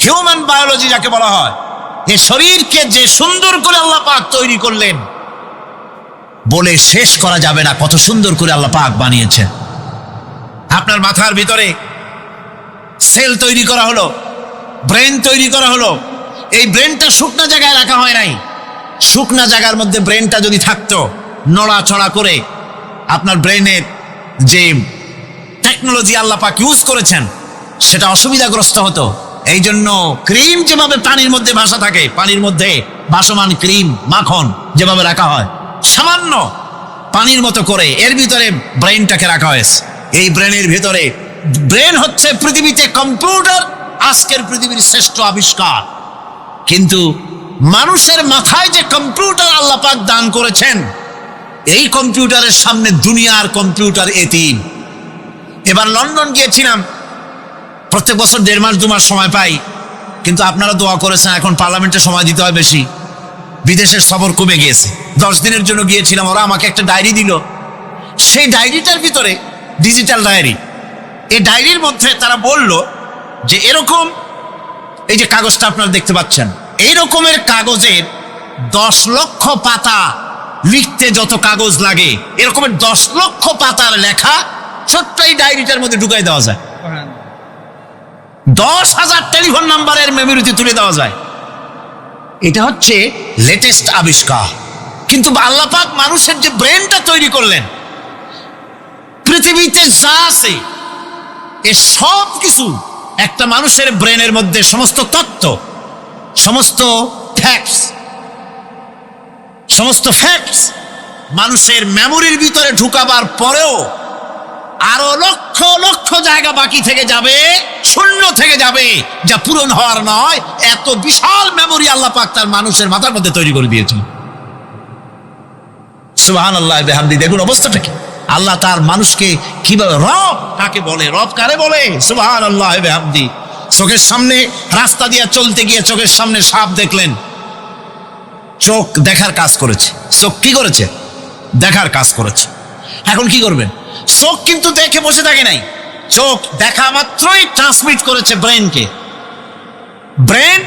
Human biology যাকে বলা হয়, এই শরীরকে যে সুন্দর করে আল্লাহ পাক তৈরি করলেন বলে শেষ করা যাবে না কত সুন্দর করে আল্লাহ পাক বানিয়েছেন। আপনার মাথার ভিতরে সেল তৈরি করা হলো, ব্রেন তৈরি করা হলো। এই ব্রেনটা শুকনা জায়গায় রাখা হয় নাই। শুকনা জায়গার মধ্যে ব্রেনটা যদি থাকতো, নড়াচড়া করে আপনার ব্রেনের যে টেকনোলজি আল্লাহ পাক ইউজ করেছেন সেটা অসুবিধাগ্রস্ত হতো। এই জন্য ক্রিম যেভাবে পানির মধ্যে ভাসা থাকে, পানির মধ্যে ভাসমান ক্রিম মাখন যেভাবে রাখা হয়, সামান্য পানির মতো করে এর ভিতরে ব্রেনটাকে রাখা হয়েছে। এই ব্রেনের ভিতরে, ব্রেন হচ্ছে পৃথিবীতে কম্পিউটার, আজকের পৃথিবীর শ্রেষ্ঠ আবিষ্কার। কিন্তু মানুষের মাথায় যে কম্পিউটার আল্লাহ পাক দান করেছেন, এই কম্পিউটারের সামনে দুনিয়ার কম্পিউটার এতিম। এবার লন্ডন গিয়েছিলাম, প্রত্যেক বছর 1.5 মাস 2 মাস সময় পাই, কিন্তু আপনারা দোয়া করেছেন এখন পার্লামেন্টে সময় দিতে হয় বেশি। বিদেশের সফর কমে গিয়েছে। 10 দিনের জন্য গিয়েছিলাম। ওরা আমাকে একটা ডায়েরি দিল। সেই ডায়েরিটার ভিতরে, ডিজিটাল ডায়েরি, এই ডায়েরির মধ্যে তারা বলল যে এরকম, এই যে কাগজটা আপনারা দেখতে পাচ্ছেন, এই রকমের কাগজের 10 লক্ষ পাতা লিখতে যত কাগজ লাগে, এরকমের 10 লক্ষ পাতার লেখা ছোট্ট এই ডায়েরিটার মধ্যে ঢুকাই দেওয়া যায়। 10,000 টেলিফোন নাম্বারের মেমোরিতে তুলে দেওয়া যায়। এটা হচ্ছে লেটেস্ট আবিষ্কার। কিন্তু আল্লাহ পাক মানুষের যে ব্রেনটা তৈরি করলেন, পৃথিবীতে যা আছে এ সব কিছু একটা মানুষের ব্রেনের মধ্যে, সমস্ত তথ্য, সমস্ত ফ্যাক্টস মানুষের মেমোরির ভিতরে ঢুকাবার পরেও আরো লক্ষ লক্ষ জায়গা বাকি থেকে যাবে, শূন্য থেকে যাবে, যা পূরণ হওয়ার নয়। এত বিশাল মেমোরি আল্লাহ পাক তার মানুষের মাথার মধ্যে তৈরি করে দিয়েছেন। সুবহানাল্লাহ বিহামদি। দেখুন অবস্থাটা কি। আল্লাহ তার মানুষকে কিভাবে, রব কাকে বলে, রব কারে বলে, সুবহানাল্লাহ বিহামদি। চোখের সামনে রাস্তা দিয়ে চলতে গিয়ে চোখের সামনে সাপ দেখলেন, চোখ দেখার কাজ করেছে। চোখ কি করেছে? দেখার কাজ করেছে। এখন কি করবেন? চোখ কিন্তু দেখে বসে থাকে নাই, চোখ দেখা মাত্রই ট্রান্সমিট করেছে ব্রেনকে। ব্রেন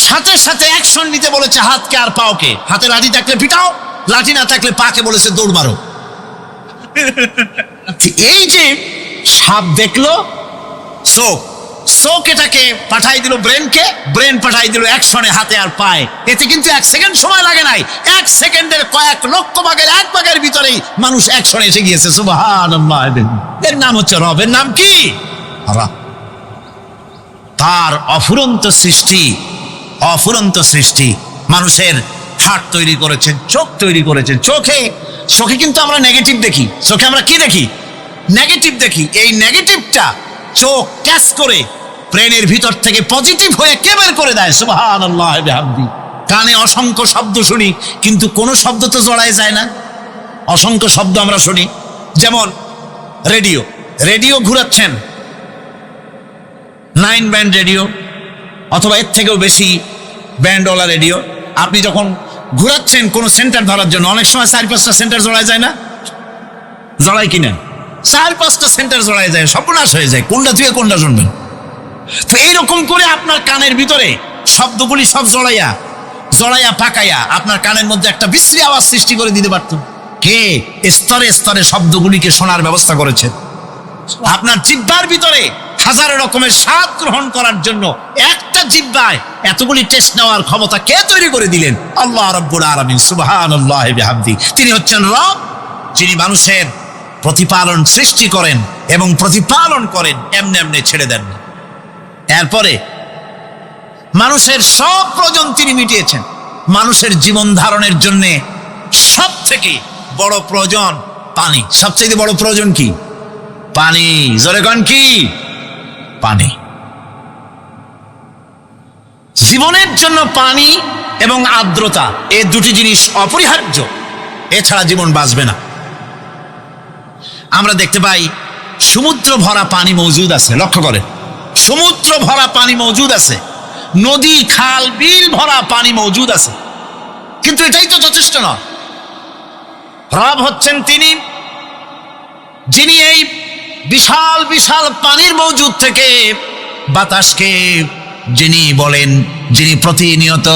সাথে সাথে অ্যাকশন নিতে বলেছে হাতকে আর পাওকে। হাতে লাঠি থাকলে পিটাও, লাঠি না থাকলে পাকে বলেছে দৌড় মারো। এই যে সাপ দেখলো, চোখ এটাকে পাঠাই দিল ব্রেনকে, ব্রেন পাঠাই দিল অ্যাকশনে হাতে আর পায়ে। এতে কিন্তু 1 সেকেন্ড সময় লাগে নাই। 1 সেকেন্ডের কয়েক লক্ষ ভাগের 1 ভাগের ভিতরেই মানুষ অ্যাকশনে এসে গিয়েছে। সুবহানাল্লাহ। এর নাম হচ্ছে রব। এর নাম কি? তার অফুরন্ত সৃষ্টি। মানুষের হার্ট তৈরি করেছেন, চোখ তৈরি করেছেন। চোখে কিন্তু আমরা নেগেটিভ দেখি। চোখে আমরা কি দেখি? নেগেটিভ দেখি। এই নেগেটিভটা চোখ ক্যাচ করে ব্রেনের ভিতর থেকে পজিটিভ হয়ে কে বের করে দেয়? সুবহানাল্লাহ বিহামদি। কানে অসংখ্য শব্দ শুনি, কিন্তু কোনো শব্দ তো জড়ায় যায় না। অসংখ্য শব্দ আমরা শুনি। যেমন রেডিও ঘুরাচ্ছেন, 9 ব্যান্ড রেডিও অথবা এর থেকেও বেশি ব্যান্ডওয়ালা রেডিও। আপনি যখন ঘুরাচ্ছেন কোনো সেন্টার ধরার জন্য, অনেক সময় 4-5টা সেন্টার জড়ায় যায় না? জড়ায় কিনা? 4-5টা সেন্টার জড়ায় যায়, সর্বনাশ হয়ে যায়। কোনটা থেকে কোনটা শুনবেন? তো এইরকম করে আপনার কানের ভিতরে শব্দগুলি সব জড়াইয়া পাকাইয়া আপনার কানের মধ্যে একটা বিশ্রী আওয়াজ সৃষ্টি করে দিতে পারত। কে? স্তরে স্তরে শব্দগুলিকে শোনার ব্যবস্থা করেছে। আপনার জিহ্বার ভিতরে হাজার রকমের স্বাদ গ্রহণ করার জন্য একটা জিহ্বায় এতগুলি টেস্ট নেওয়ার ক্ষমতা কে তৈরি করে দিলেন? আল্লাহ রাব্বুল আলামিন। সুবহানাল্লাহ বিহামদি। তিনি হচ্ছেন রব, যিনি মানুষের প্রতিপালন সৃষ্টি করেন এবং প্রতিপালন করেন, এমনি ছেড়ে দেন না। এরপরে মানুষের সব প্রয়োজন তিনি মিটিয়েছেন। মানুষের জীবন ধারণের জন্য সব থেকে বড় প্রয়োজন পানি। সবচেয়ে বড় প্রয়োজন কি? পানি। জোরে কোন কি? পানি। জীবনের জন্য পানি এবং আর্দ্রতা, এই দুটি জিনিস অপরিহার্য। এছাড়া জীবন বাঁচবে না। আমরা দেখতে পাই সমুদ্র ভরা পানি মজুদ আছে। লক্ষ্য করেন, সমুদ্র ভরা পানি মজুদ আছে, নদী খাল বিল ভরা পানি মজুদ আছে। কিন্তু এটাই তো যথেষ্ট নয়। রব হচ্ছেন তিনি, যিনি এই বিশাল বিশাল পানির মজুদ থেকে বাতাসকে যিনি বলেন, যিনি প্রতিনিয়ত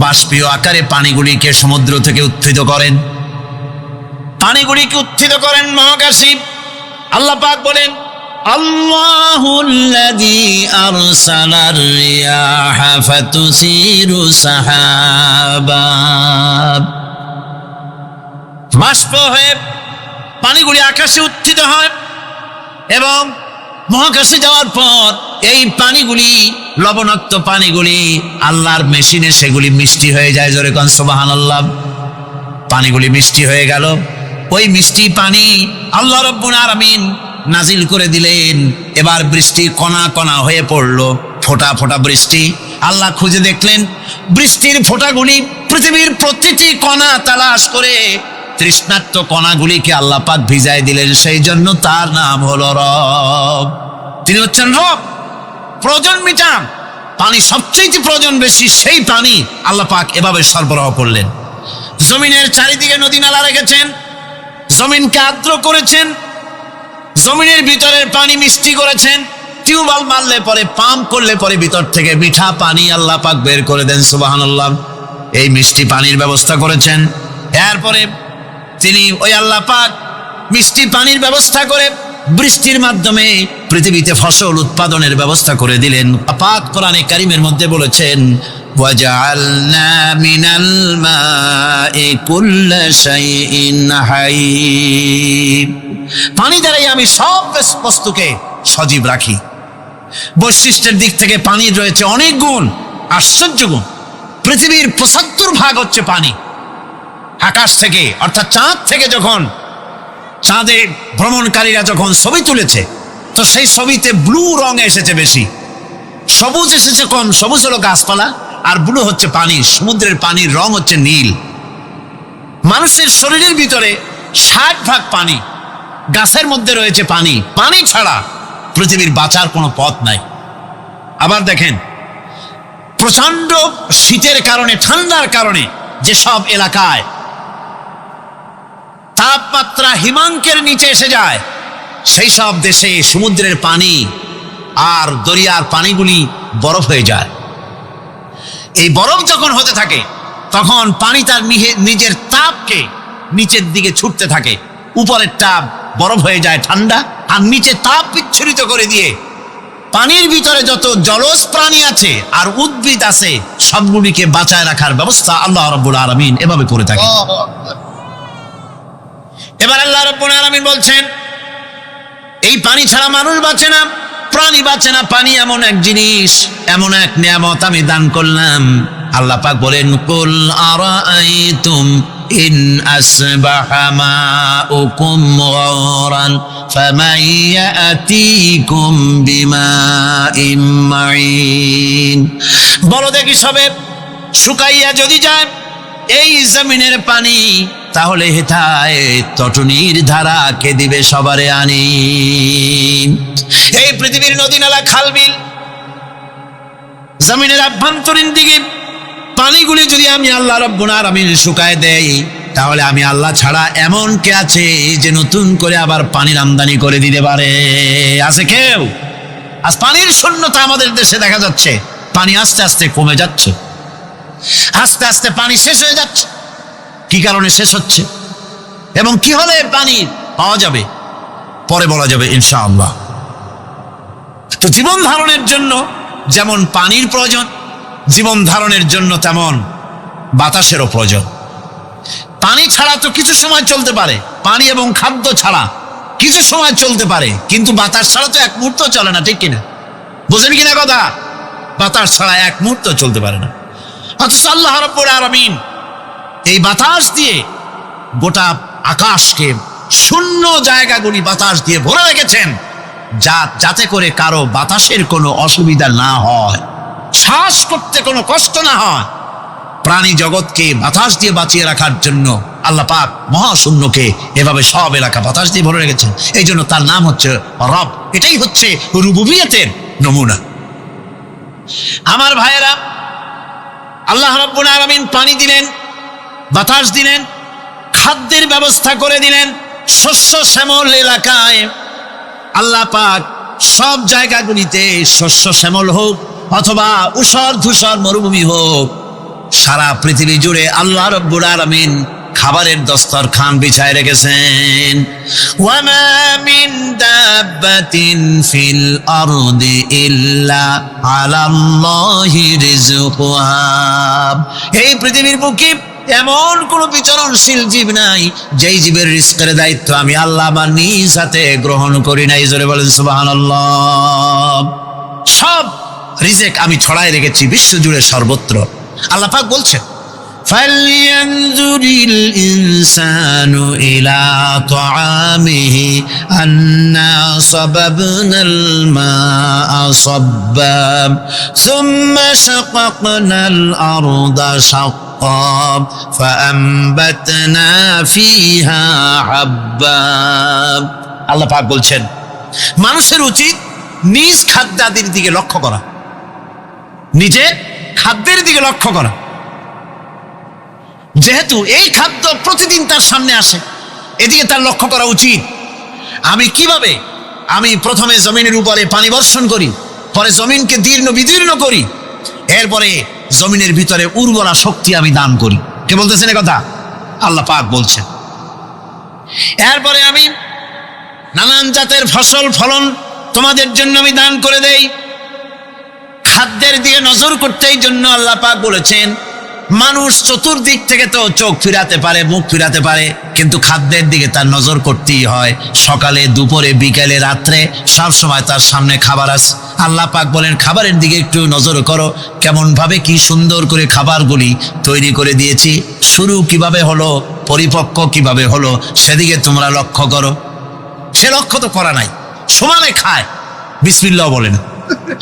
বাষ্পীয় আকারে পানিগুলিকে সমুদ্র থেকে উত্থিত করেন, পানিগুলিকে উত্থিত করেন মহাকাশী। আল্লাহ পাক বলেন, আল্লাহুল্লাযী আরসালার রিয়াহা ফাতুসিরু সাহাবা। বাষ্প হয়ে পানিগুলি আকাশে উত্থিত হয় এবং মহাকাশে যাওয়ার পর এই পানিগুলি, লবণাক্ত পানিগুলি আল্লাহর মেশিনে সেগুলি মিষ্টি হয়ে যায়। জোরে কোন সুবহানাল্লাহ। পানিগুলি মিষ্টি হয়ে গেল। ওই মিষ্টি পানি আল্লাহ রাব্বুল আলামিন নাজিল করে দিলেন। এবার বৃষ্টি কণা কণা হয়ে পড়লো, ফোঁটা ফোঁটা বৃষ্টি। আল্লাহ খুঁজে দেখলেন বৃষ্টির ফোঁটাগুলি পৃথিবীর প্রতিটি কণা তালাশ করে তৃষ্ণার্ত কণাগুলিকে আল্লাহ পাক ভিজায় দিলেন। সেই জন্য তার নাম হলো রব। তিনি হচ্ছেন রব, প্রয়োজন মিটান। পানি সবচেয়ে প্রয়োজন বেশি, সেই পানি আল্লাহ পাক এভাবে সরবরাহ করলেন। জমিনের চারিদিকে নদী নালা রেখেছেন, জমিনকে আর্দ্র করেছেন, জমিনের ভিতরের পানি মিষ্টি করেছেন। টিউবওয়েল মারলে পরে, পাম্প করলে পরে ভিতর থেকে মিঠা পানি আল্লাহ পাক বের করে দেন। সুবহানাল্লাহ। এই মিষ্টি পানির ব্যবস্থা করেছেন। এরপরে তিনি ওই আল্লাহ পাক মিষ্টি পানির ব্যবস্থা করে বৃষ্টির মাধ্যমে পৃথিবীতে ফসল উৎপাদনের ব্যবস্থা করে দিলেন। পাক কোরআনে কারীমের মধ্যে বলেছেন, ওয়াজআলনা মিনাল মাই কুল্লা শাইইন হাই। পানি দ্বারাই আমি সব বস্তুকে সজীব রাখি। বৈশিষ্ট্যের দিক থেকে পানির রয়েছে অনেক গুণ, আশ্চর্য গুণ। পৃথিবীর ৭৫% হচ্ছে পানি। আকাশ থেকে অর্থাৎ চাঁদ থেকে যখন চাঁদে ভ্রমণকারীরা যখন ছবি তুলেছে, তো সেই ছবিতে ব্লু রং এসেছে বেশি, সবুজ এসেছে কম। সবুজ হলো গাছপালা, আর ব্লু হচ্ছে পানি। সমুদ্রের পানির রং হচ্ছে নীল। মানুষের শরীরের ভিতরে ৬০% পানি, গাছের মধ্যে রয়েছে পানি। পানি ছাড়া পৃথিবীর বাঁচার কোনো পথ নাই। আবার দেখেন, প্রচন্ড শীতের কারণে, ঠান্ডার কারণে যেসব এলাকায় তাপমাত্রা হিমাঙ্কের নিচে এসে যায়, সেই সব দেশে সমুদ্রের পানি আর দরিয়ার পানিগুলি বরফ হয়ে যায়। এই বরফ যখন হতে থাকে, তখন পানি তার নিজের তাপকে নিচের দিকে ছুটতে থাকে। উপরের তাপ বরফ হয়ে যায় ঠান্ডা, আর নিচে তাপ বিচ্ছুরিত করে দিয়ে পানির ভিতরে যত জলজ প্রাণী আছে আর উদ্ভিদ আছে, সবগুলিকে বাঁচায় রাখার ব্যবস্থা আল্লাহ রাব্বুল আলামিন এভাবে করে থাকে। এবার আল্লাহ রাব্বুল আলামিন বলছেন, এই পানি ছাড়া মানুষ বাঁচে না, প্রাণী বাঁচে না। পানি এমন এক জিনিস, এমন এক নিয়ামত আমি দান করলাম। আল্লাহ পাক বলেন, কুল আরাআইতুম ইন আসবাহা মাউকুম গাওরান ফামান ইয়াতিকুম বিমাইন মাইন। বলো দেখি, সবে শুকাইয়া যদি যায় এই জমিনের পানি, তাহলে হেথায় তটনির ধারা কে দিবে সবারে আনি। এই পৃথিবীর নদী নালা, খাল বিল, জমিনের আভ্যন্তরীণ দিকে পানিগুলি যদি আমি আল্লাহ রাব্বুল আলামিন শুকায় দেই, তাহলে আমি আল্লাহ ছাড়া এমন কে আছে যে নতুন করে আবার পানির আমদানি করে দিতে পারে? আছে কেউ? আজ পানির শূন্যতা আমাদের দেশে দেখা যাচ্ছে। পানি আস্তে আস্তে কমে যাচ্ছে, আস্তে আস্তে পানি শেষ হয়ে যাচ্ছে। কি কারণে শেষ হচ্ছে এবং কি হলে পানি পাওয়া যাবে পরে বলা যাবে ইনশাআল্লাহ। তো জীবন ধারণের জন্য যেমন পানির প্রয়োজন, জীবন ধারণের জন্য তেমন বাতাসেরও প্রয়োজন। পানি ছাড়া তো কিছু সময় চলতে পারে, পানি এবং খাদ্য ছাড়া কিছু সময় চলতে পারে, কিন্তু বাতাস ছাড়া তো এক মুহূর্ত চলে না, ঠিক কিনা? বুঝেন কিনা কথা? বাতাস ছাড়া এক মুহূর্ত চলতে পারে না। অথচ আল্লাহ রাব্বুল আলামিন এই বাতাস দিয়ে গোটা আকাশকে, শূন্য জায়গাগুলি বাতাস দিয়ে ভরে রেখেছেন, যাতে করে কারো বাতাসের কোনো অসুবিধা না হয়, শ্বাস করতে কোনো কষ্ট না হয়। প্রাণী জগৎকে বাতাস দিয়ে বাঁচিয়ে রাখার জন্য আল্লাহ পাক মহাশূন্যকে এভাবে সব এলাকা বাতাস দিয়ে ভরে রেখেছেন। এই জন্য তার নাম হচ্ছে রব। এটাই হচ্ছে রুবুবিয়তের নমুনা। আমার ভাইয়েরা, আল্লাহ রাব্বুল আলামিন পানি দিলেন, বাতাস দিলেন, খাদ্যের ব্যবস্থা করে দিলেন। শস্য শ্যামল এলাকায় আল্লাহ পাক সব জায়গাগুলিতে শস্য শ্যামল হোক, অথবা উষর ধূসর মরুভূমি হোক, সারা পৃথিবী জুড়ে আল্লাহ রাব্বুল আলামিন খাবারের দস্তরখান বিছায় রেখেছেন। ওয়ামা মিন দাব্বাতিন ফিল আরদি ইল্লা আলাল্লাহি রিজকুহা। এই পৃথিবীর বুকে এমন কোন বিচরণশীল জীব নাই যেই জীবের রিজকের দায়িত্ব আমি আল্লাহ আমার নিজ হাতে গ্রহণ করি নাই। জোরে বলেন সুবহানাল্লাহ। সব রিজেক আমি ছড়ায় রেখেছি বিশ্ব জুড়ে সর্বত্র। আল্লাহ পাক বলছেন, ফালইয়ানজুরিল ইনসানু ইলা তাআমিহি আন্না সাবাবনাল মাআ সাব্বা সুম্মা শাকাকনাল আরদা শাক্কা ফাআমবাতনা ফিহা হাব্বা। আল্লাহ পাক বলছেন, মানুষের উচিত নিজ খাদ্যাদির দিকে লক্ষ্য করা, নিজের খাদ্যের দিকে লক্ষ্য করা। যেহেতু এই খাদ্য প্রতিদিন তার সামনে আসে, এদিকে তার লক্ষ্য করা উচিত। আমি কিভাবে প্রথমে জমিনের উপরে পানি বর্ষণ করি, পরে জমিনকে দীর্ণ বিদীর্ণ করি, এরপরে জমিনের ভিতরে উর্বরা শক্তি আমি দান করি। কে বলতেছেন এ কথা? আল্লাহ পাক বলছেন। এরপরে আমি নানান জাতের ফসল ফলন তোমাদের জন্য আমি দান করে দেই। খাদ্যের দিকে নজর করতে এই জন্য আল্লাহ পাক বলেছেন, মানুষ চতুর্দিক থেকে তো চোখ ফিরাতে পারে, মুখ ফিরাতে পারে, কিন্তু খাদ্যের দিকে তার নজর করতেই হয়। সকালে, দুপুরে, বিকেলে, রাত্রে সব সময় তার সামনে খাবার আছে। আল্লাহ পাক বলেন, খাবারের দিকে একটু নজর করো, কেমন ভাবে কি সুন্দর করে খাবারগুলি তৈরি করে দিয়েছি, শুরু কিভাবে হলো, পরিপক্ক কিভাবে হলো, সেদিকে তোমরা লক্ষ্য করো। সে লক্ষ্য তো করা নাই, সমানে খায়, বিসমিল্লাহ বলে না,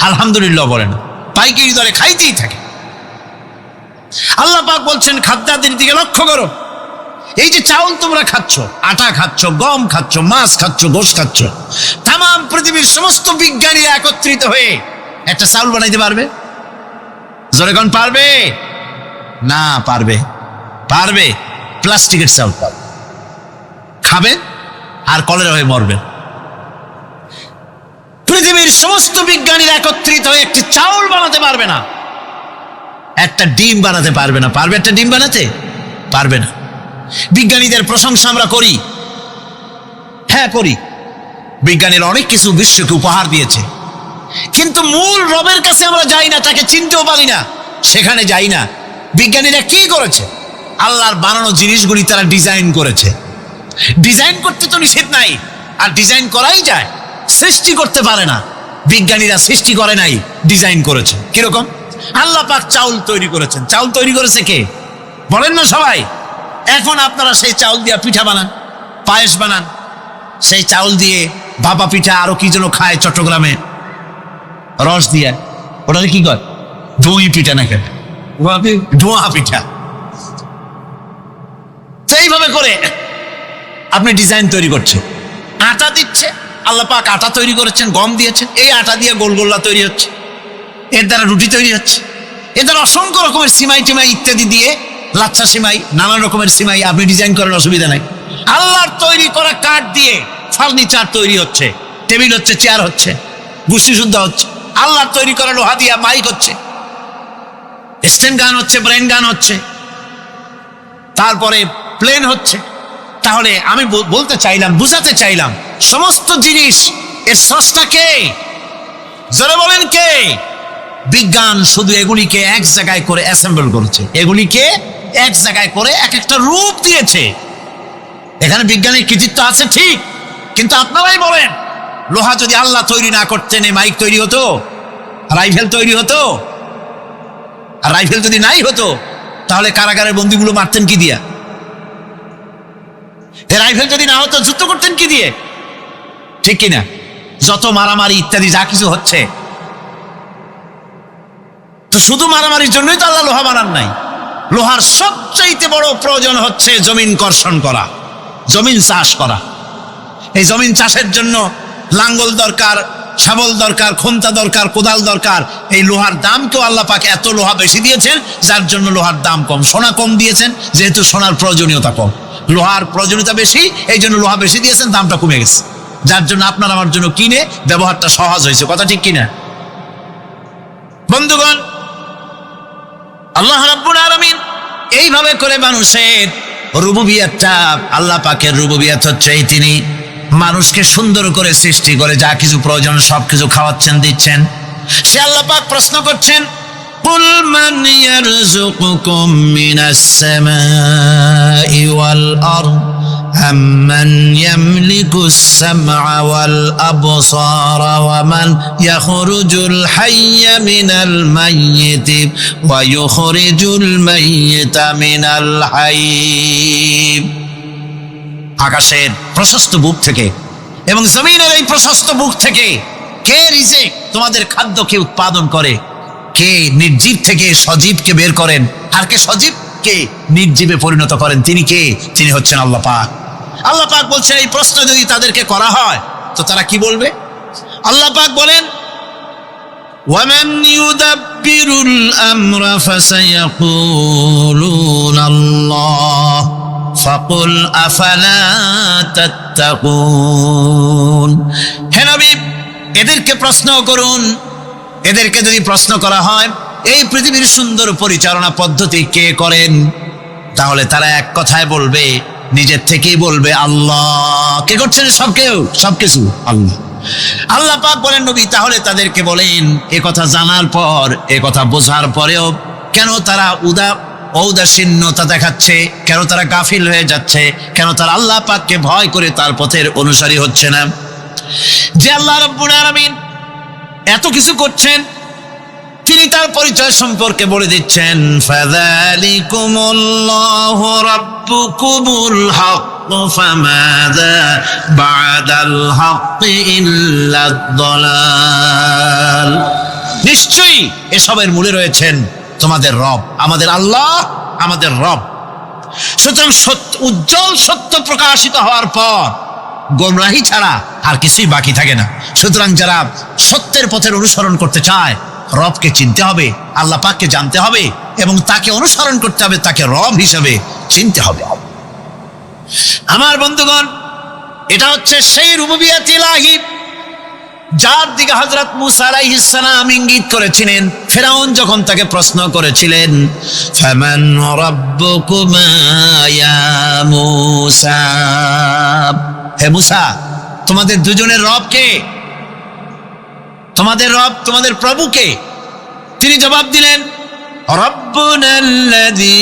আলহামদুলিল্লাহ বলে না, পাইকারি দরে খাইতেই থাকে। আল্লাহ পাক বলছেন, খাদ্যাদির দিকে লক্ষ্য করো। এই যে চাউল তোমরা খাচ্ছ, আটা খাচ্ছ, গম খাচ্ছ, মাছ খাচ্ছ, গোশ খাচ্ছ, তাম পৃথিবীর সমস্ত বিজ্ঞানীরা একত্রিত হয়ে একটা চাউল বানাইতে পারবে? জোরে কোন পারবে? না পারবে। পারবে প্লাস্টিকের চাউল পারবে, খাবেন আর কলেরা হয়ে মরবেন। পৃথিবীর সমস্ত বিজ্ঞানীরা একত্রিত হয়ে একটি চাউল বানাতে পারবে না, একটা ডিম বানাতে পারবে না। পারবে একটা ডিম বানাতে? পারবে না। বিজ্ঞানীদের প্রশংসা আমরা করি, হ্যাঁ করি, বিজ্ঞানীরা অনেক কিছু বিশ্বকে উপহার দিয়েছে, কিন্তু মূল রবের কাছে আমরা যাই না, তাকে চিনতেও পারি না, সেখানে যাই না। বিজ্ঞানীরা কি করেছে? আল্লাহর বানানো জিনিসগুলি তারা ডিজাইন করেছে। ডিজাইন করতে তো নিষেধ নাই, আর ডিজাইন করাই যায়, সৃষ্টি করতে পারে না। বিজ্ঞানীরা সৃষ্টি করে নাই, ডিজাইন করেছে। কিরকম? আল্লাহ পাক চাউল তৈরি করেছেন। চাউল তৈরি করেছে কে? বলেন না সবাই। এখন আপনারা সেই চাউল দিয়ে পিঠা বানান, পায়েস বানান, সেই চাউল দিয়ে ভাপা পিঠা, আরো কি যেন খায় চট্টগ্রামে রস দিয়ে, ওটা কি কয়? দই পিঠা না কেন? ধোঁয়া পিঠা। সেইভাবে করে আপনি ডিজাইন তৈরি করছেন। আটা দিচ্ছে, আল্লাহ পাক আটা তৈরি করেছেন, গম দিয়েছেন, এই আটা দিয়ে গোলগোল্লা তৈরি হচ্ছে, এর দ্বারা রুটি তৈরি হচ্ছে, এর দ্বারা অসংখ্য রকমের সিমাই টিমাই ইত্যাদি দিয়ে, লাচ্ছা সিমাই, নানান রকমের সিমাই আপনি ডিজাইন করেন, অসুবিধা নাই। আল্লাহর তৈরি করা কাঠ দিয়ে ফার্নিচার তৈরি হচ্ছে, টেবিল হচ্ছে, চেয়ার হচ্ছে, গুষ্টি শুদ্ধ হচ্ছে। আল্লাহর তৈরি করা লোহা দিয়া মাইক হচ্ছে, স্ট্যান্ড গান হচ্ছে, ব্রেন গান হচ্ছে, তারপরে প্লেন হচ্ছে। তাহলে আমি বলতে চাইলাম, বুঝাতে চাইলাম, সমস্ত জিনিস এর স্রষ্টা কে? জোরে বলেন কে? বিজ্ঞান শুধু এগুলিকে এক জায়গায় করে অ্যাসেম্বল করেছে, এগুলিকে এক জায়গায় করে এক একটা রূপ দিয়েছে। এখানে বিজ্ঞানের কৃতিত্ব আছে ঠিক, কিন্তু আপনারাই বলেন, লোহা যদি আল্লাহ তৈরি না করতেন, এই মাইক তৈরি হতো, রাইফেল তৈরি হতো? আর রাইফেল যদি নাই হতো, তাহলে কারাগারের বন্দীগুলো মারতেন কি দিয়া? রাইফেল যদি না হতো, যুদ্ধ করতেন কি দিয়ে? ঠিক কিনা? যত মারামারি ইত্যাদি যা কিছু হচ্ছে, তো শুধু মারামারির জন্যই তো আল্লাহ লোহা বানান নাই। লোহার সবচাইতে বড় প্রয়োজন হচ্ছে জমিন কর্ষণ করা, জমিন চাষ করা। এই জমিন চাষের জন্য লাঙ্গল দরকার, শাবল দরকার, খন্তা দরকার, কোদাল দরকার। এই লোহার দামকেও আল্লাহ পাক এত লোহা বেশি দিয়েছেন, যার জন্য লোহার দাম কম। সোনা কম দিয়েছেন, যেহেতু সোনার প্রয়োজনীয়তা কম, লোহার প্রয়োজনীয়তা বেশি, এই জন্য লোহা বেশি দিয়েছেন, দামটা কমে গেছে, যার জন্য আপনার আমার জন্য কিনে ব্যবহারটা সহজ হয়েছে। কথা ঠিক কিনা? বন্ধুগণ, আল্লাহ রাব্বুল আলামিন এইভাবে করে মানুষের রুবুবিয়াতটা, আল্লাহ পাকের রুবুবিয়াত হচ্ছে এই, তিনি মানুষকে সুন্দর করে সৃষ্টি করে যা কিছু প্রয়োজন সবকিছু খাওয়াচ্ছেন, দিচ্ছেন। সে আল্লাহ পাক প্রশ্ন করছেন, কুল মান ইয়ারযুকুকুম মিনাস সামাই ওয়াল আরদ আম্মান ইয়ামলিকুস সামআ ওয়াল আবসারা ওয়া মান ইয়াখরুজুল হাইয়্যা মিনাল মাইয়িতি ওয়া ইউখরিজুল মাইয়িতা মিনাল হাইয়্য। আকাশের প্রশস্ত বুক থেকে এবং জমিনের এই প্রশস্ত বুক থেকে কে রিজিক, তোমাদের খাদ্যকে উৎপাদন করে? কে নির্জীব থেকে সজীবকে বের করেন? আর কে সজীবকে নির্জীবে পরিণত করেন? তিনি কে? তিনি হচ্ছেন আল্লাহ পাক। আল্লাহ পাক বলছেন, এই প্রশ্ন যদি তাদেরকে করা হয় তো তারা কি বলবে? আল্লাহ পাক বলেন, وَمَنْ يُدَبِّرُ الْأَمْرَ فَسَيَقُولُونَ اللَّهُ فَقُلْ أَفَلَا تَتَّقُونَ। হে নবী, এদেরকে প্রশ্ন করুন। এদেরকে যদি প্রশ্ন করা হয় এই পৃথিবীর সুন্দর পরিচালনা পদ্ধতি কে করেন, তাহলে তারা এক কথায় বলবে, নিজের থেকেই বলবে আল্লাহ। কে করছেন? সবকিছু আল্লাহ। আল্লাহ পাক বলেন, নবী তাহলে তাদেরকে বলেন, এ কথা জানার পর, এ কথা বোঝার পরেও কেন তারা ঔদাসীন্যতা দেখাচ্ছে? কেন তারা গাফিল হয়ে যাচ্ছে? কেন তারা আল্লাহ পাককে ভয় করে তার পথের অনুসারী হচ্ছে না? যে আল্লাহ রাব্বুল আলামিন এত কিছু করছেন, তিনি তার পরিচয় সম্পর্কে বলে দিচ্ছেন, ফাযালিকুমুল্লাহু রাব্বুকুমুল হক ফামাযা বা'দাল হক ইল্লাদ দালাল। নিশ্চয়ই এসবের মূলে রয়েছেন তোমাদের রব, আমাদের আল্লাহ, আমাদের রব। সুতরাং উজ্জ্বল সত্য প্রকাশিত হওয়ার পর গোমরাহি ছাড়া আর কিছুই বাকি থাকে না। সুতরাং যারা সত্যের পথের অনুসরণ করতে চায়, রবকে চিনতে হবে, আল্লাহ পাককে জানতে হবে এবং তাকে অনুসরণ করতে হবে, তাকে রব হিসেবে চিনতে হবে। আমার বন্ধুগণ, এটা হচ্ছে সেই রুবুবিয়াত ইলাহি যার দিকে হযরত মূসা আলাইহিস সালাম ইঙ্গিত করেছিলেন ফেরাউন যখন তাকে প্রশ্ন করেছিলেন, ফামান রাব্বুকুমা ইয়া মূসা। হে মূসা, তোমাদের দুজনের রব কে? তোমাদের রব, তোমাদের প্রভু কে? তিনি জবাব দিলেন, রব্বুনাল্লাযী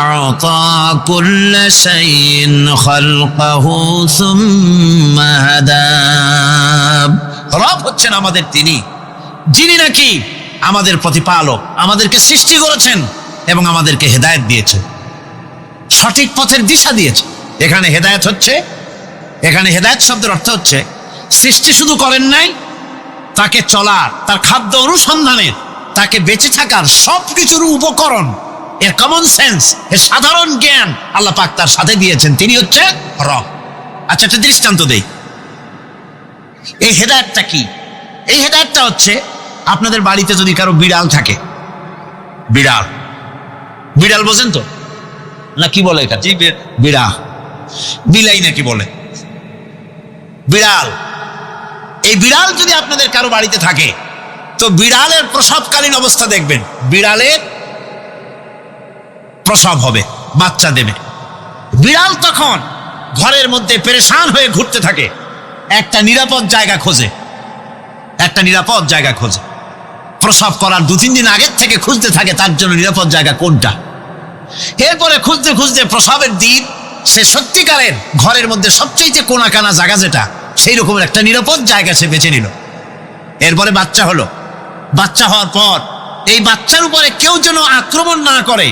আ'তা কুল্লা শাইইন খালকাহু সুম্মা হাদা। রব হচ্ছেন আমাদের তিনি, যিনি নাকি আমাদের প্রতিপালক, আমাদেরকে সৃষ্টি করেছেন এবং আমাদেরকে হেদায়েত দিয়েছেন, সঠিক পথের দিশা দিয়েছে। এখানে হেদায়েত হচ্ছে, এখানে হেদায়েত শব্দের অর্থ হচ্ছে সৃষ্টি শুধু করেন নাই, তাকে চলার, তার খাদ্য অনুসন্ধানের, তাকে বেঁচে থাকার সবকিছুর উপকরণ, এর কমন সেন্স, এর সাধারণ জ্ঞান আল্লাহ পাক তার সাথে দিয়েছেন। তিনি হচ্ছে রব। আচ্ছা, একটা দৃষ্টান্ত দেই। এই হেদায়েতটা কি? এই হেদায়েতটা হচ্ছে, আপনাদের বাড়িতে যদি কারো বিড়াল থাকে, বিড়াল, বিড়াল বোঝেন তো না? কি বলে এটা? বিড়াল, বিলাই নাকি বলে? বিড়াল। এই বিড়াল যদি আপনাদের কারো বাড়িতে থাকে, তো বিড়ালের প্রসবকালীন অবস্থা দেখবেন, বিড়ালের প্রসব হবে, বাচ্চা দেবে। বিড়াল তখন ঘরের মধ্যে পেরেশান হয়ে ঘুরতে থাকে, একটা নিরাপদ জায়গা খোঁজে, একটা নিরাপদ জায়গা খোঁজে। প্রসব করার 2-3 দিন আগের থেকে খুঁজতে থাকে তার জন্য নিরাপদ জায়গা কোনটা। এরপরে খুঁজতে খুঁজতে প্রসবের দিন সে সত্যিকারের ঘরের মধ্যে সবচেয়ে কোনা কানা জায়গা যেটা, সেই রকমের একটা নিরাপদ জায়গা সে বেছে নিল। এরপরে বাচ্চা হলো। বাচ্চা হওয়ার পর এই বাচ্চার উপরে কেউ যেন আক্রমণ না করে,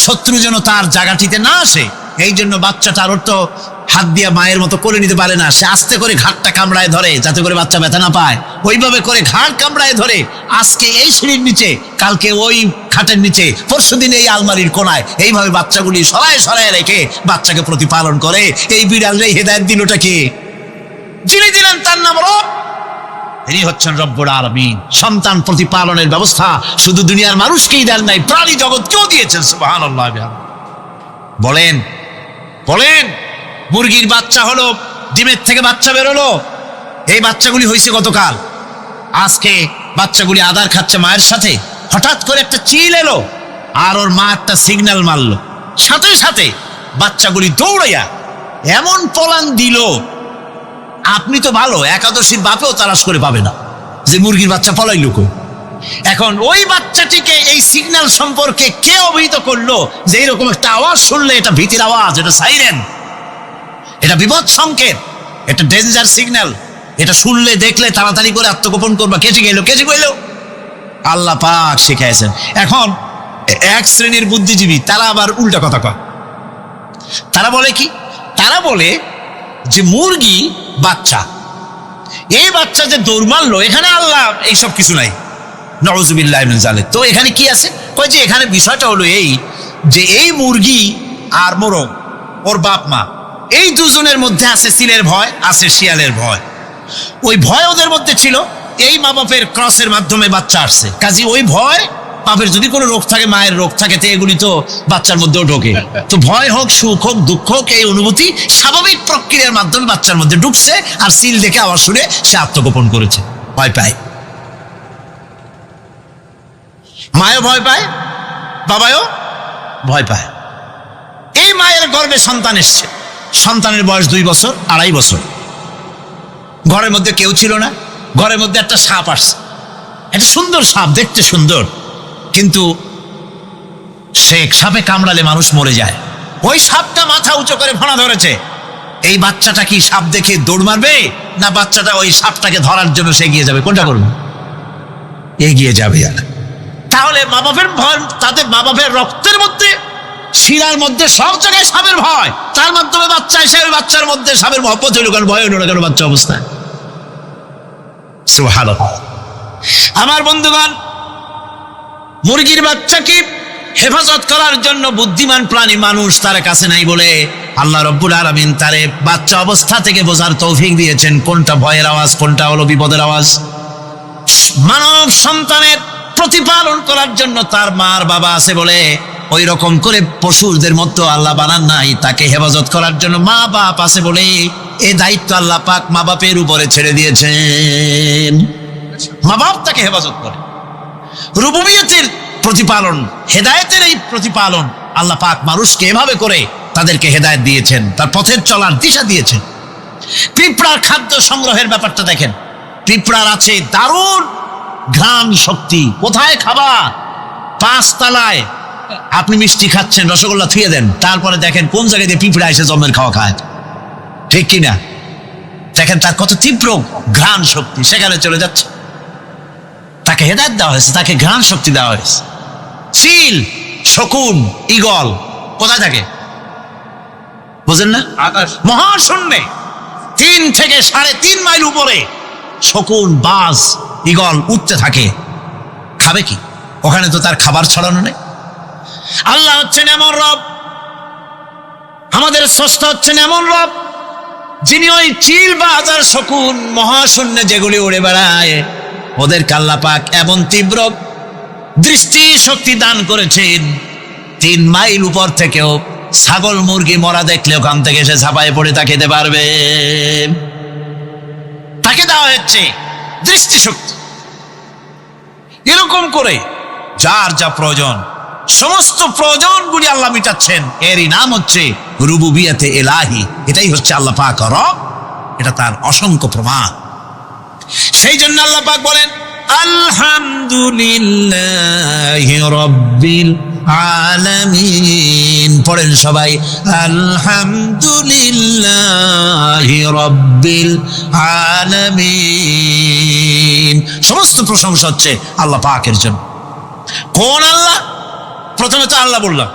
শত্রু যেন তার জায়গাটিতে না আসে, এই জন্য বাচ্চাটার তো হাত দিয়ে মায়ের মতো কোলে নিতে পারে না, সে আস্তে করে ঘাটটা কামড়ায় ধরে যাতে করে বাচ্চা ব্যথা না পায়। ওইভাবে করে ঘাড় কামড়ায় ধরে, আজকে এই সিঁড়ির নিচে, কালকে ওই খাটের নিচে, পরশুদিন এই আলমারির কোনায়, এইভাবে বাচ্চাগুলি সরায় সরায় রেখে বাচ্চাকে প্রতিপালন করে। এই বিড়ালরাই হেদায়েত দিলটা কে? যিনি দিলেন তার নাম রব। তিনি হচ্ছেন রব্বুল আলামিন। সন্তান প্রতিপালনের ব্যবস্থা শুধু দুনিয়ার মানুষকেই দেন নাই, প্রাণী জগৎকেও দিয়েছেন। সুবহানাল্লাহ। বলেন বলেন, মুরগির বাচ্চা হলো, ডিমের থেকে বাচ্চা বেরোলো, এই বাচ্চাগুলি হয়েছে গতকাল, আজকে বাচ্চাগুলি আদার খাচ্ছে মায়ের সাথে, হঠাৎ করে একটা চিল এলো আর ওর মা একটা সিগন্যাল মারলো, সাথে সাথে বাচ্চাগুলি দৌড়াইয়া এমন পলান দিল, আপনি তো ভালো একাদশীর বাপেও তালাশ করে পাবে না যে মুরগির বাচ্চা পলাইলো কই। এখন ওই বাচ্চাটিকে এই সিগন্যাল সম্পর্কে কে অবহিত করলো যে এইরকম একটা আওয়াজ শুনলে এটা ভীতির আওয়াজ, এটা সাইরেন, এটা বিপদ সংকেত, এটা ডেঞ্জার সিগন্যাল, এটা শুনলে দেখলে তাড়াতাড়ি করে আত্মগোপন করবা। কেটে গেল আল্লাহ পাক শিখাইছেন। এখন এক শ্রেণীর বুদ্ধিজীবী তারা আবার উল্টা কথা কয়। তারা বলে কি? তারা বলে যে মুরগি বাচ্চা, এই বাচ্চা যে দৌড় মারলো, এখানে আল্লাহ এইসব কিছু নাই, নাউযুবিল্লাহি মিন যালিক। তো এখানে কি আছে? কয় যে এখানে বিষয়টা হলো এই যে এই মুরগি আর মোরগ, ওর বাপ মা, এই দুজনের মধ্যে আছে চিলের ভয়, আছে শিয়ালের ভয়। ওই ভয় ওদের মধ্যে ছিল, এই মা বাপের ক্রসের মাধ্যমে বাচ্চা আসছে, কাজী ওই ভয়, বাপের যদি কোনো রোগ থাকে, মায়ের রোগ থাকে, তো এগুলি তো বাচ্চার মধ্যেও ঢোকে। তো ভয় হোক, সুখ হোক, দুঃখ হোক, এই অনুভূতি স্বাভাবিক প্রক্রিয়ার মাধ্যমে বাচ্চার মধ্যে ঢুকছে, আর সিল দেখে আওয়াজ শুনে সে আত্মগোপন করেছে, ভয় পায়। মায়ও ভয় পায়, বাবাও ভয় পায়। এই মায়ের গর্ভে সন্তান এসছে, সন্তানের বয়স 2 বছর, 2.5 বছর। ঘরের মধ্যে কেউ ছিল না, ঘরের মধ্যে একটা সাপ আসছে, একটা সুন্দর সাপ, দেখতে সুন্দর, কিন্তু সে সাপে কামড়ালে মানুষ মরে যায়। ওই সাপটা মাথা উঁচু করে ফোনা ধরেছে। এই বাচ্চাটা কি সাপ দেখে দৌড় মারবে, না বাচ্চাটা ওই সাপটাকে ধরার জন্য সে এগিয়ে যাবে? কোনটা করবে? এগিয়ে যাবে। আর তাহলে মা বাপের ভয়, তাদের মা বাপের রক্তের মধ্যে, শিরার মধ্যে সব জায়গায় সাপের ভয়, তার মাধ্যমে বাচ্চা এসে ওই বাচ্চার মধ্যে সাপের মহব্বত হইল, কারণ ভয় হইল না কেন বাচ্চা অবস্থায়। সুবহানাল্লাহ। আমার বন্ধুগণ, মুরগির বাচ্চাকে হেফাজত করার জন্য বুদ্ধিমান প্রাণী মানুষ তার কাছে নাই বলে আল্লাহ রব্বুল আলামিন তারে বাচ্চা অবস্থা থেকে বোঝার তৌফিক দিয়েছেন কোনটা ভয়ের আওয়াজ, কোনটা হলো বিপদের আওয়াজ। মানব সন্তানের প্রতিপালন করার জন্য তার মার বাবা আছে বলে ওই রকম করে পশুদের মতো আল্লাহ বানান নাই, তাকে হেফাজত করার জন্য মা বাপ আছে বলে এই দায়িত্ব আল্লাহ পাক মা বাপের উপরে ছেড়ে দিয়েছেন। মা বাপ তাকে হেফাজত করে। রুবুবিয়তের প্রতিপালন, হেদায়েতের এই প্রতিপালন আল্লাহ পাক মানুষকে এভাবে করে তাদেরকে হেদায়েত দিয়েছেন, তার পথের চলার দিশা দিয়েছেন। পিঁপড়ার খাদ্য সংগ্রহের ব্যাপারটা দেখেন, পিঁপড়ার আছে দারুণ ঘ্রাণ শক্তি। কোথায় খাবা? 5 তলায় আপনি মিষ্টি খাচ্ছেন, রসগোল্লা থুয়ে দেন, তারপরে দেখেন কোন জায়গায় দিয়ে পিঁপড়া এসে জমের খাওয়া খায়, ঠিক কিনা? দেখেন তার কত তীব্র ঘ্রাণ শক্তি, সেখানে চলে যাচ্ছে। তাকে হেদায়েত দেওয়া হয়েছে, তাকে ঘ্রাণ শক্তি দেওয়া হয়েছে। চিল, শকুন, ঈগল কোথায় থাকে বুঝেন না? মহাশূন্যে 3 থেকে 3.5 মাইল উপরে শকুন, বাজ, ঈগল উঠতে থাকে। খাবে কি? ওখানে তো তার খাবার ছড়ানো নেই। আল্লাহ হচ্ছেন এমন রব, আমাদের স্রষ্টা হচ্ছেন এমন রব, যিনি ওই চিল, বাজ আর শকুন মহাশূন্যে যেগুলি উড়ে বেড়ায়, ওদেরকে আল্লাহ পাক এমন তীব্র দৃষ্টি শক্তি দান করেছেন, 3 মাইল উপর থেকেও ছাগল মুরগি মরা দেখলে ওখান থেকে এসে ঝাঁপায়ে পড়ে তা খেতে পারবে। তাকে দেওয়া হচ্ছে দৃষ্টিশক্তি। এরকম করে যার যা প্রয়োজন, সমস্ত প্রয়োজনগুলি আল্লাহ মিটাচ্ছেন। এরই নাম হচ্ছে রুবুবিয়তে ইলাহি। এটাই হচ্ছে আল্লাহ পাক রব, এটা তার অসংখ্য প্রমাণ। সেই জন্য আল্লাহ পাক বলেন আলহামদুলিল্লাহি রাব্বিল আলামিন। পড়েন সবাই, আলহামদুলিল্লাহি রাব্বিল আলামিন। সমস্ত প্রশংসা হচ্ছে আল্লাহ পাকের জন্য। কোন আল্লাহ? প্রথমে তো আল্লাহ বললাম,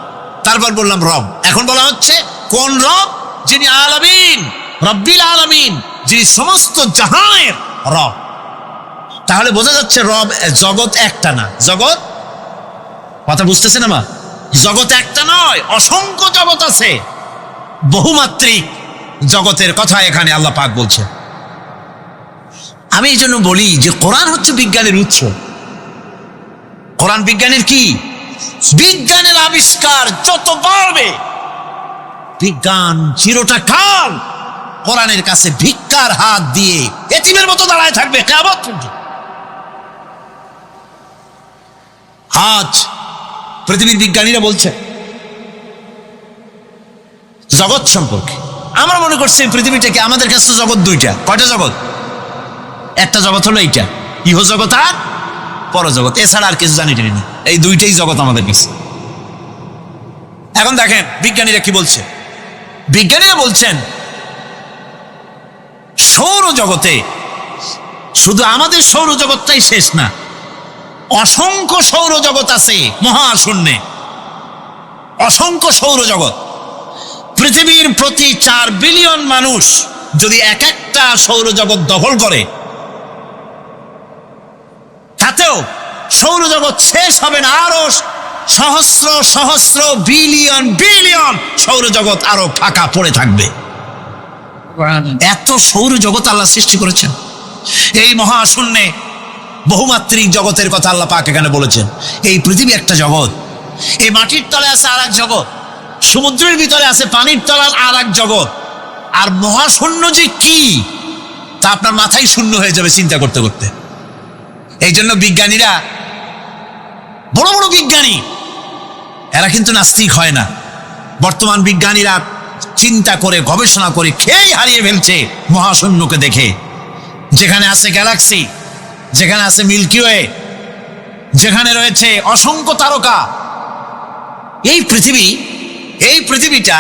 তারপর বললাম রব, এখন বলা হচ্ছে কোন রব? যিনি আলামিন, রব্বিল আলামিন, যিনি সমস্ত জাহানের রব। তাহলে বোঝা যাচ্ছে রব, জগৎ একটা না। জগৎ, কথা বুঝতেছেন আমার? জগৎ একটা নয়, অসংখ্য জগৎ আছে, বহুমাত্রিক জগতের কথা এখানে আল্লাহ পাক বলছে। আমি এই জন্য বলি যে কোরআন হচ্ছে বিজ্ঞানের উৎস। কোরআন বিজ্ঞানের কি? বিজ্ঞানের আবিষ্কার যত বাড়বে, বিজ্ঞান চিরটা কাল কোরআনের কাছে ভিক্ষার হাত দিয়ে এতিমের মতো দাঁড়ায় থাকবে কিয়ামত পর্যন্ত। আজ পৃথিবীর বিজ্ঞানীরা বলছে জগৎ সম্পর্কে, আমরা মনে করছি পৃথিবীটাকে, আমাদের কাছে তো জগৎ দুইটা। কয়টা জগৎ? একটা জগৎ হলো এইটা, ইহজগৎ আর পরজগৎ, এছাড়া আর কিছু জানি না। এই দুইটাই জগৎ আমাদের কাছে। এখন দেখেন বিজ্ঞানীরা কি বলছে। বিজ্ঞানীরা বলছেন সৌরজগতে শুধু আমাদের সৌরজগৎটাই শেষ না, অসংখ্য সৌরজগৎ আছে মহাশূন্যে, অসংখ্য সৌরজগৎ। পৃথিবীর প্রতি 4 বিলিয়ন মানুষ যদি এক একটা সৌরজগৎ দখল করে, তাতেও সৌরজগৎ শেষ হবে না। আরো সহস্র সহস্র বিলিয়ন বিলিয়ন সৌরজগৎ আরো ফাঁকা পড়ে থাকবে। এত সৌরজগৎ আল্লাহ সৃষ্টি করেছেন। এই মহাশূন্যে বহুমাত্রিক জগতের কথা আল্লাহ পাক এখানে বলেছেন। এই পৃথিবী একটা জগৎ, এই মাটির তলে আছে আর এক জগৎ, সমুদ্রের ভিতরে আছে পানির তলার আর এক জগৎ। আর মহাশূন্য যে কি তা আপনার মাথায় শূন্য হয়ে যাবে চিন্তা করতে করতে। এই জন্য বিজ্ঞানীরা, বড় বড় বিজ্ঞানী, এরা কিন্তু নাস্তিক হয় না। বর্তমান বিজ্ঞানীরা চিন্তা করে গবেষণা করে খেই হারিয়ে ফেলছে মহাশূন্যকে দেখে। যেখানে আছে গ্যালাক্সি, যেখানে আছে মিল্কি ওয়ে, যেখানে রয়েছে অসংখ্য তারকা, এই পৃথিবীটা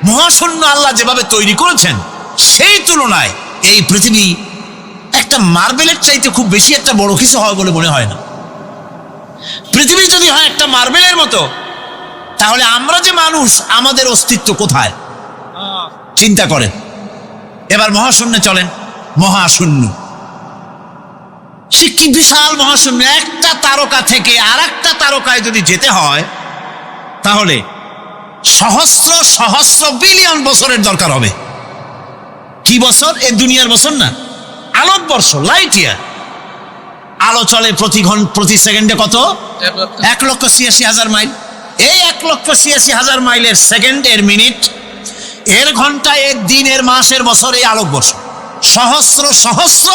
মহাশূন্য আল্লাহ যেভাবে তৈরি করেছেন, সেই তুলনায় এই পৃথিবী একটা মার্বেলের চাইতে খুব বেশি একটা বড় কিছু হয় বলে মনে হয় না। পৃথিবী যদি হয় একটা মার্বেলের মতো, তাহলে আমরা যে মানুষ, আমাদের অস্তিত্ব কোথায় চিন্তা করেন। এবার মহাশূন্যে চলেন। মহাশূন্য সে কি বিশাল মহাশূন্য। একটা তারকা থেকে আর একটা তারকায় যদি যেতে হয়, তাহলে সহস্র সহস্র বিলিয়ন বছরের দরকার হবে। কি বছর? এই দুনিয়ার বছর না, আলোকবর্ষ, লাইট ইয়ার। আলো চলে প্রতি সেকেন্ডে কত? 1,86,000 মাইল। এই 1,86,000 মাইলের সেকেন্ড, এর মিনিট, এর ঘন্টা, এর দিন, এর মাস, এর বছর, এই আলোকবর্ষ। সহস্র সহস্র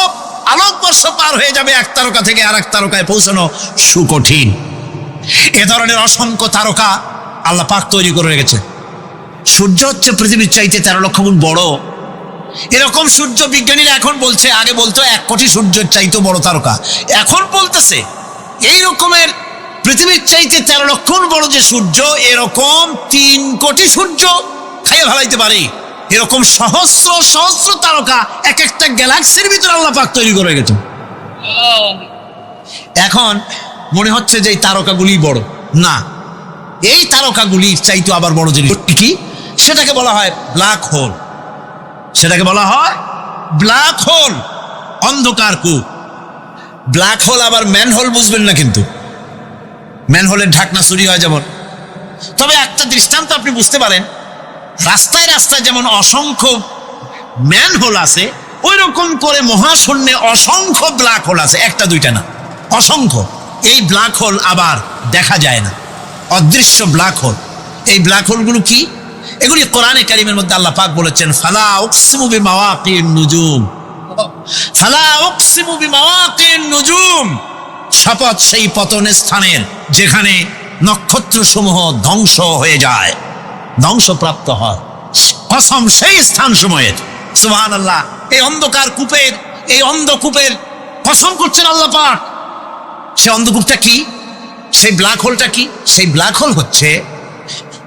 আলোকবর্ষ পার হয়ে যাবে এক তারকা থেকে আর এক তারকায় পৌঁছানো সুকঠিন। এ ধরনের অসংখ্য তারকা আল্লাহ পাক তৈরি করে রেখেছে। সূর্য হচ্ছে পৃথিবীর চাইতে 13 লক্ষ গুণ বড়। এরকম সূর্য বিজ্ঞানীরা এখন বলছে, আগে বলতো 1 কোটি সূর্যের চাইতে বড় তারকা, এখন বলতেছে এই রকমের পৃথিবীর চাইতে 13 লক্ষ গুণ বড় যে সূর্য, এরকম 3 কোটি সূর্য খাইয়ে ফেলাইতে পারে। এরকম সহস্র সহস্র তারকা এক একটা গ্যালাক্সির ভিতরে আল্লাহ পাক তৈরি করে গেছে। এখন মনে হচ্ছে যে এই তারকাগুলি বড় না, এই তারকাগুলির চাইতে আবার বড় জিনিস কি, সেটাকে বলা হয় ব্ল্যাক হোল। সেটাকে বলা হয় ব্ল্যাক হোল, অন্ধকার কূপ। ব্ল্যাক হোল আবার ম্যান হোল বুঝবেন না, কিন্তু ম্যান হোলের ঢাকনা চুরি হয় যেমন। তবে একটা দৃষ্টান্ত আপনি বুঝতে পারেন, রাস্তায় রাস্তায় যেমন অসংখ্য ম্যান হোল আছে, ওই রকম করে মহাশূন্যে অসংখ্য ব্ল্যাক হোল আছে, একটা দুইটা না, অসংখ্য। এই ব্ল্যাক হোল আবার দেখা যায় না, অদৃশ্য ব্ল্যাক হোল। এই ব্ল্যাক হোলগুলো কি? এগুলি কোরআনে কারীমের মধ্যে আল্লাহ পাক বলেছেন, ফালা উকসিমু বিমাওয়াকিন নুজুম, ফালা উকসিমু বিমাওয়াকিন নুজুম, শপথ সেই পতনের স্থানের যেখানে নক্ষত্র সমূহ ধ্বংস হয়ে যায়, ধ্বংসপ্রাপ্ত হয়, কসম সেই স্থান সময়ের। সুবহানাল্লাহ। এই অন্ধকার কূপের, এই অন্ধকূপের কসম করছেন আল্লাহ পাক। সে অন্ধকূপটা কি? সেই ব্ল্যাক হোলটা কি? সেই ব্ল্যাক হোল হচ্ছে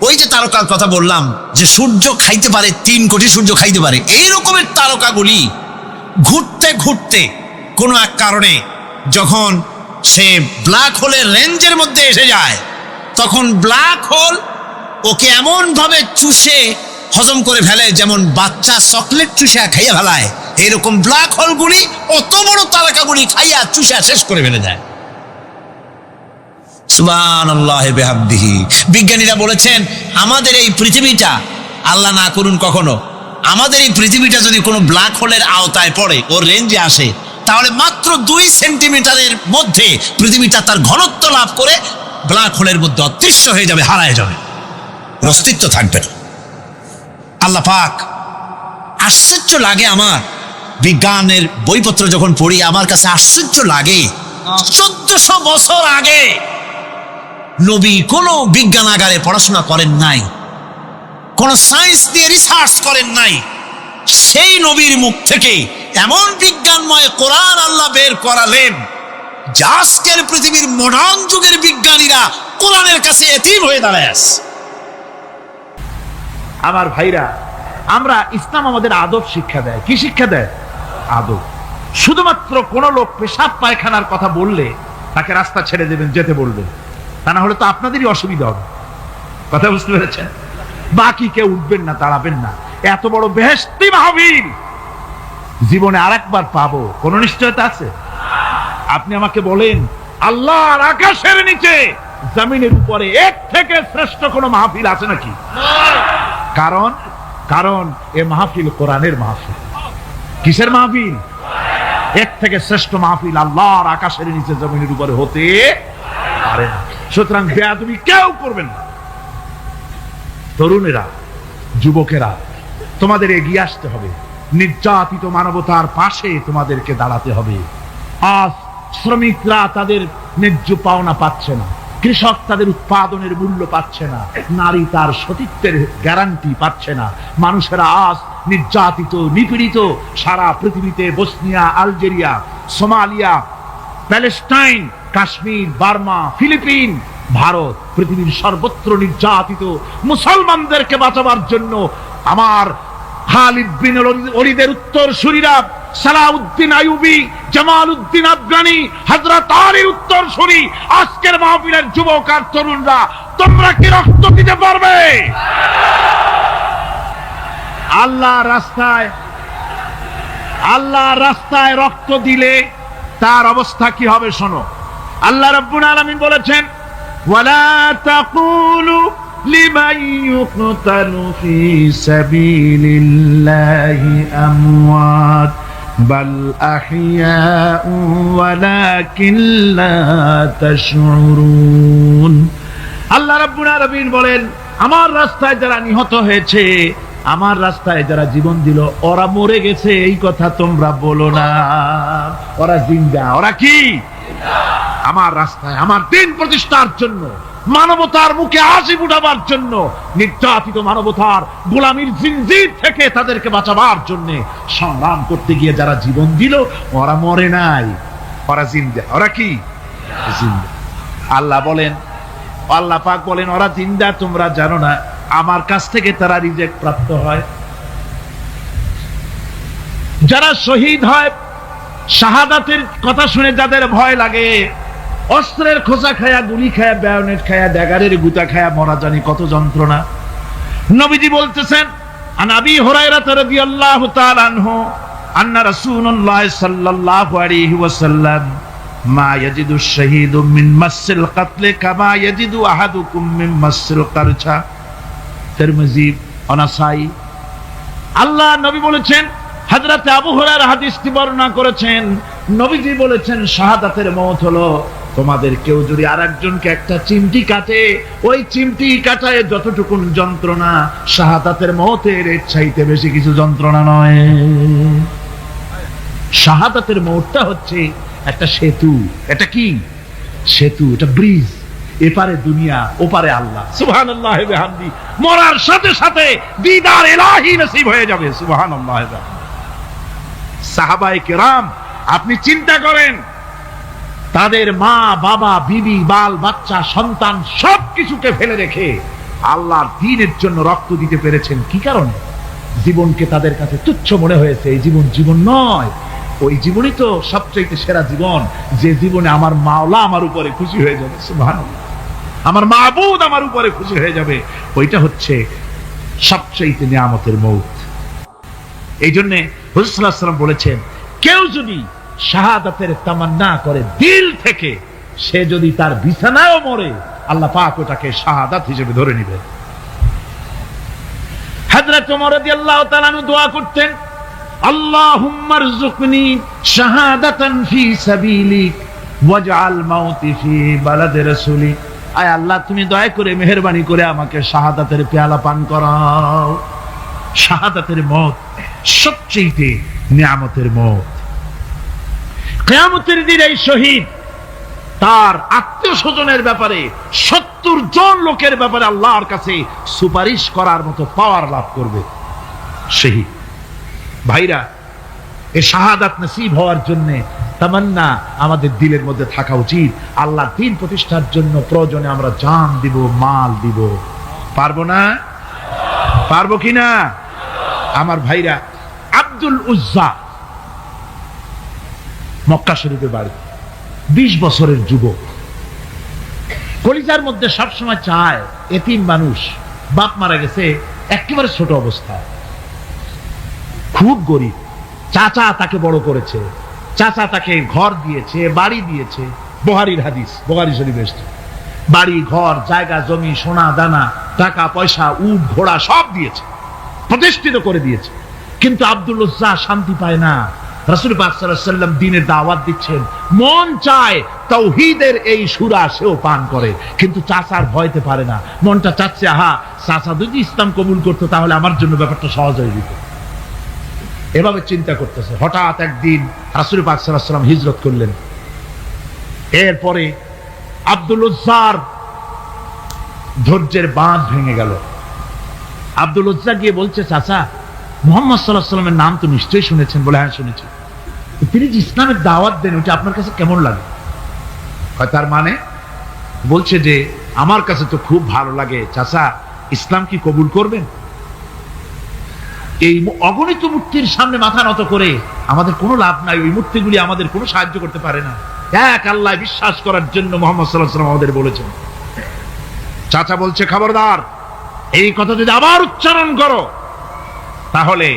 ওই যে তারকার কথা বললাম, যে সূর্য খাইতে পারে, 3 কোটি সূর্য খাইতে পারে, এই রকমের তারকাগুলি ঘুরতে ঘুরতে কোনো এক কারণে যখন সে ব্ল্যাক হোলের রেঞ্জের মধ্যে এসে যায়, তখন ব্ল্যাক হোল ওকে এমন ভাবে চুষে হজম করে ফেলে, যেমন বাচ্চা চকলেট চুষা খাইয়া ফেলায়, এইরকম ব্ল্যাক হোলগুলি অত বড় তারকাগুলি খাইয়া চুষা শেষ করে ফেলে দেয়। সুবহানাল্লাহ বিহামদিহি। বিজ্ঞানীরা বলেছেন, আমাদের এই পৃথিবীটা, আল্লাহ না করুন কখনো, আমাদের এই পৃথিবীটা যদি কোনো ব্ল্যাক হোলের আওতায় পড়ে, ওর রেঞ্জে আসে, তাহলে মাত্র 2 সেন্টিমিটারের মধ্যে পৃথিবীটা তার ঘনত্ব লাভ করে ব্ল্যাক হোলের মধ্যে অদৃশ্য হয়ে যাবে, হারায় যাবে, অস্তিত্ব থাকবে না। আল্লাহ পাক, আশ্চর্য লাগে আমার, বিজ্ঞানের বইপত্র যখন পড়ি আমার কাছে আশ্চর্য লাগে। 1400 বছর আগে নবী কোনো বিজ্ঞানাগারে পড়াশোনা করেন নাই, কোন সায়েন্স দিয়ে রিসার্চ করেন নাই। সেই নবীর মুখ থেকে এমন বিজ্ঞানময় কোরআন আল্লাহ বের করালেন যে আজকের পৃথিবীর মডার্ন যুগের বিজ্ঞানীরা কোরআনের কাছে এতিম হয়ে দাঁড়ায় আছে। আমার ভাইরা, আমরা ইসলাম আমাদের আদব শিক্ষা দেয়। কি শিক্ষা দেয়? আদব। শুধুমাত্র কোন লোক পেশাব পায়খানার কথা বললে তাকে রাস্তা ছেড়ে দেবেন, যেতে বলবেন, তা না হলে তো আপনাদেরই অসুবিধা হবে। কথা বুঝতে পেরেছেন? বাকি কেউ উঠবেন না, দাঁড়াবেন না। এত বড় বেহেশতি মাহফিল জীবনে আরেকবার পাবো কোন নিশ্চয়তা আছে? আপনি আমাকে বলেন, আল্লাহর আকাশের নিচে জমিনের উপরে এর থেকে শ্রেষ্ঠ কোন মাহফিল আছে নাকি? কারণ কারণ এ মাহফিল কোরআনের মাহফিল। কিসের মাহফিল? এর থেকে শ্রেষ্ঠ মাহফিল আল্লাহর আকাশের নিচে জমিনের উপরে হতে পারে না। সুতরাং বেয়াদবি কেউ করবেন না। তরুণেরা, যুবকেরা, তোমাদের এগিয়ে আসতে হবে। নির্যাতিত মানবতার পাশে তোমাদেরকে দাঁড়াতে হবে। আজ শ্রমিকরা তাদের ন্যায্য পাওনা পাচ্ছে না, কৃষক তাদের উৎপাদনের মূল্য পাচ্ছে না, নারী তার সতীত্বের গ্যারান্টি পাচ্ছে না। মানুষেরা আজ নির্যাতিত, নিপীড়িত। সারা পৃথিবীতে Bosnia, Algeria, Somalia, Palestine, Kashmir, Burma, Philippines, Bharat, পৃথিবীর সর্বত্র নির্যাতিত মুসলমানদেরকে বাঁচাবার জন্য আমার খালিদ বিন ওলীদের উত্তরসূরিরা, সালাউদ্দিন আইয়ুবী, জামালউদ্দিন আফগানি, হযরত আলীর উত্তরসূরি, আজকের মাহফিলের যুবক আর তরুণরা, তোমরা কি রক্ত দিতে পারবে? আল্লাহর রাস্তায় রক্ত দিলে তার অবস্থা কি হবে শোনো। আল্লাহ রাব্বুল আলামিন বলেছেন, ওয়ালা তাকুলু লিমান ইউকতালু ফি সাবিলিল্লাহি আমওয়াত বাল আহইয়াউ ওয়ালাকিন লা তাশউরুন। আল্লাহ রাব্বুল আলামিন বলেন, আমার রাস্তায় যারা নিহত হয়েছে, আমার রাস্তায় যারা জীবন দিল, ওরা মরে গেছে এই কথা তোমরা বলো না। ওরা জিন্দা। ওরা কি? আমার রাস্তায়, আমার দিন প্রতিষ্ঠার জন্য, মানবতার মুখে হাসি ফুটাবার জন্য, নির্যাতিত মানবতার গোলামীর জিনজির থেকে তাদেরকে বাঁচাবার জন্য সংগ্রাম করতে গিয়ে যারা জীবন দিল, ওরা মরে নাই, ওরা জিন্দা। ওরা কি? জিন্দা। আল্লাহ বলেন, আল্লাহ পাক বলেন, ওরা জিন্দা তোমরা জানো না, আমার কাছ থেকে তারা রিজেক্ট প্রাপ্ত হয়। যারা শহীদ হয়, শাহাদাতের কথা শুনে যাদের ভয় লাগে, অস্ত্রের খোঁচা খায়া, গুলি খায়া, বায়োনেট খায়া, ড্যাগারের গুতা খায়া মরা, জানি কত যন্ত্রণা। নবীজি বলতেছেন, আন আবি হুরায়রা রাদিয়াল্লাহু তাআলা আনহু আন্না রাসূলুল্লাহ সাল্লাল্লাহু আলাইহি ওয়াসাল্লাম মা ইয়াজিদু শাহীদু মিন মাসিল কাতল কামা ইয়াজিদু আহাদুকুম মিন মাসিল কারছা। তিরমিজি, নাসাই। আল্লাহ নবী বলেছেন, হযরত আবু হুরায়রা হাদিসটি বর্ণনা করেছেন, নবীজি বলেছেন, শাহাদাতের মওত হলো তোমাদের কেউ যদি আরেকজনকে একটা চিমটি কাটে, ওই চিমটি কাটায় যতটুকু যন্ত্রণা, শাহাদাতের মওতের এর চাইতে বেশি কিছু যন্ত্রণা নয়। শাহাদাতের মওতটা হচ্ছে একটা সেতু। এটা কি সেতু? এটা ব্রিজ। এপারে দুনিয়া, ওপারে আল্লাহ। সুবহানাল্লাহ ওয়া বিহামদি। মরার সাথে সাথে দিদার ইলাহি নসিব হয়ে যাবে। সুবহানাল্লাহ। সাহাবায়ে কেরাম, আপনি চিন্তা করেন, তাদের মা, বাবা, বিবি, বাল বাচ্চা, সন্তান সবকিছুকে ফেলে রেখে আল্লাহর দ্বীনের জন্য রক্ত দিতে পেরেছেন। কি কারণে? জীবনকে তাদের কাছে তুচ্ছ মনে হয়েছে। এই জীবন জীবন নয়। ওই জীবনই তো সবচেয়ে সেরা জীবন, যে জীবনে আমার মাওলা আমার উপরে খুশি হয়ে যাবে। সুবহানাল্লাহ। আমার মাবুদ আমার উপরে খুশি হয়ে যাবে। ওইটা হচ্ছে সবচেয়ে নিয়ামতের মওত। এই জন্য রাসূল সাল্লাল্লাহু আলাইহি ওয়াসাল্লাম বলেছেন, কেউ যদি শাহাদাতের তামান্না করে দিল থেকে, সে যদি তার বিছানায়ও মরে, আল্লাহ পাক ওটাকে শাহাদাত হিসেবে ধরে নেবে। হযরত ওমর রাদিয়াল্লাহু তাআলা আনহু দোয়া করতেন, আল্লাহুম্মা রযুকনি শাহাদাতান ফি সাবিলিক ওয়াজআল মাউতি ফি বালাদি রাসূলিক। আয় আল্লাহ, তুমি দয়া করে মেহেরবানি করে আমাকে শাহাদাতের পেয়ালা পান করাও। শাহাদাতের মওত সবচেয়ে নিয়ামতের মওত। কিয়ামতের দিন এই শহীদ তার আত্মীয় স্বজনের ব্যাপারে 70 জন লোকের ব্যাপারে আল্লাহর কাছে সুপারিশ করার মতো পাওয়ার লাভ করবে শহীদ। ভাইরা, এই শাহাদাত নসিব হওয়ার জন্য তামান্না আমাদের দিলের মধ্যে থাকা উচিত। আল্লাহ দ্বীন প্রতিষ্ঠার জন্য প্রয়োজনে আমরা জান দিব, মাল দিব। পারবো না? পারবো কিনা? আমার ভাইরা, আব্দুল উজ্জা মক্কা শরীফে বাড়ি, 20 বছরের যুবক, কলিজার মধ্যে সবসময় চায় এতিম মানুষ, বাপ মারা গেছে একেবারে ছোট অবস্থায়, খুব গরিব। চাচা তাকে বড় করেছে, চাচা তাকে ঘর দিয়েছে, বাড়ি দিয়েছে। বুখারীর হাদিস, বুখারী শরীফ এসেছে। বাড়ি, ঘর, জায়গা, জমি, সোনা দানা, টাকা পয়সা, উট ঘোড়া সব দিয়েছে, প্রতিষ্ঠিত করে দিয়েছে। কিন্তু আব্দুল উজ্জা শান্তি পায় না। রাসূল পাক সাল্লাল্লাহু আলাইহি ওয়াসাল্লাম দ্বীনের দাওয়াত দিচ্ছেন, মন চায় তাওহীদের এই সূরা সেও পান করে, কিন্তু চাচার ভয়তে পারে না। মনটা চাচ্ছে, আহা, চাচা যদি ইসলাম কবুল করতো তাহলে আমার জন্য ব্যাপারটা সহজ হয়ে যেত। এভাবে চিন্তা করতেছে। হঠাৎ একদিন রাসূল পাক সাল্লাল্লাহু আলাইহি ওয়াসাল্লাম হিজরত করলেন। এরপরে আব্দুল উজ্জার ধৈর্যের বাঁধ ভেঙে গেল। আব্দুল উজ্জা গিয়ে বলছে, চাচা, মুহাম্মদ সাল্লাল্লাহু আলাইহি ওয়াসাল্লামের নাম তো নিশ্চয়ই শুনেছেন। বলে, হ্যাঁ শুনেছি। তিনি যে ইসলামের দাওয়াত দেন, ওটা আপনার কাছে কেমন লাগে? তার মানে বলছে যে আমার কাছে তো খুব ভালো লাগে। চাচা, ইসলাম কি কবুল করবেন? এই অগণিত মূর্তির সামনে মাথা নত করে আমাদের কোনো লাভ নাই। ওই মূর্তিগুলি আমাদের কোনো সাহায্য করতে পারে না। এক আল্লাহ বিশ্বাস করার জন্য মুহাম্মদ সাল্লাল্লাহু আলাইহি ওয়াসাল্লাম আমাদের বলেছেন। চাচা বলছে, খবরদার, এই কথা যদি আবার উচ্চারণ করো তাহলে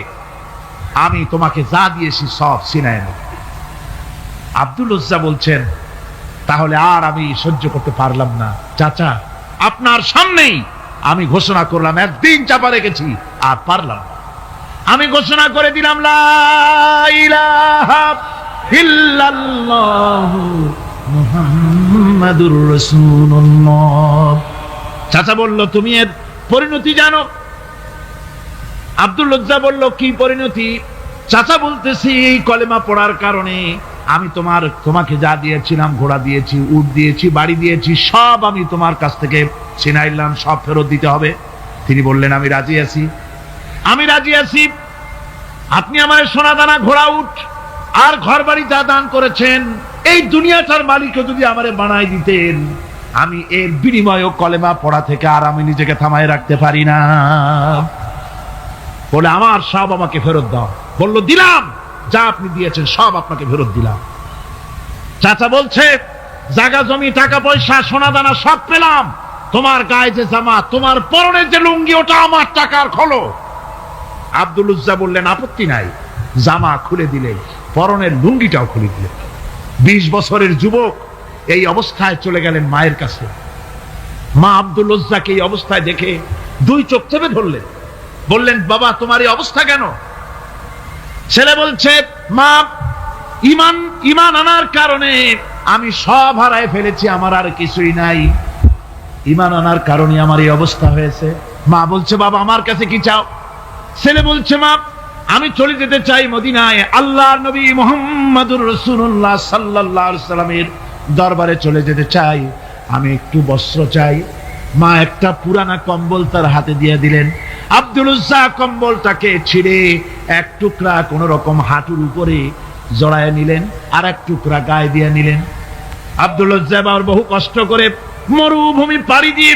আমি তোমাকে যা দিয়েছি সব ছিনায় নেব। আব্দুল উজ্জা বলছেন, তাহলে আর আমি সহ্য করতে পারলাম না। চাচা, আপনার সামনেই আমি ঘোষণা করলাম, একদিন চাপা রেখেছি, আর পারলাম না। আমি ঘোষণা করে দিলাম, লা ইলাহা ইল্লাল্লাহু মুহাম্মাদুর রাসূলুল্লাহ। চাচা বলল, তুমি এর পরিণতি জানো? আব্দুল উজ্জা বলল, কি পরিণতি? চাচা বলতেছি, এই কলেমা পড়ার কারণে আমি তোমাকে যা দিয়েছিলাম, ঘোড়া দিয়েছি, উট দিয়েছি, বাড়ি দিয়েছি, সব আমি তোমার কাছ থেকে ছিনাইলাম, সব ফেরত দিতে হবে। তিনি বললেন, আমি রাজি আছি, আমি রাজি আছি। আপনি আমার সোনা দানা, ঘোড়া, উট আর ঘর বাড়ি যা দান করেছেন, এই দুনিয়াটার মালিকও যদি আমারে বানাই দিতেন, আমি এর বিনিময়ে কলেমা পড়া থেকে আর আমি নিজেকে থামায় রাখতে পারি না। বলে, আমার সব আমাকে ফেরত দাও। বলল, দিলাম, যা আপনি দিয়েছেন সব আপনাকে ফেরত দিলাম। চাচা বলছে, জায়গা জমি, টাকা পয়সা, সোনা দানা সব পেলাম, তোমার গায়ে যে জামা, তোমার পরনের যে লুঙ্গি, ওটা আমার টাকার খোলো। আব্দুল উজ্জা বললেন, আপত্তি নাই। জামা খুলে দিলেন, পরনের লুঙ্গিটাও খুলে দিলেন। 20 বছরের যুবক এই অবস্থায় চলে গেলেন মায়ের কাছে। মা আব্দুল উজ্জাকে এই অবস্থায় দেখে 2 চোখ চেপে ধরলেন, বললেন, বাবা, তোমার এই অবস্থা কেন? ছেলে বলছে, মা, ইমান আনার কারণে আমি সব হারায় ফেলেছি, আমার আর কিছুই নাই। ইমান আনার কারণে আমার এই অবস্থা হয়েছে। মা বলছে, বাবা, আমার কাছে কি চাও? ছেলে বলছে, মা, আমি চলে যেতে চাই মদিনায়, আল্লাহর নবী মুহাম্মাদুর রাসূলুল্লাহ সাল্লাল্লাহু আলাইহি ওয়াসাল্লামের দরবারে চলে যেতে চাই, আমি একটু বস্ত্র চাই। মা একটা পুরানা কম্বল তার হাতে দিয়ে দিলেন। আব্দুল উজ্জা কম্বলটাকে ছিঁড়ে এক টুকরা কোন রকম হাঁটুর উপরে জড়ায় নিলেন, আর এক টুকরা গায়ে দিয়ে নিলেন। আব্দুল উজ্জা আবার বহু কষ্ট করে মরুভূমি পাড়ি দিয়ে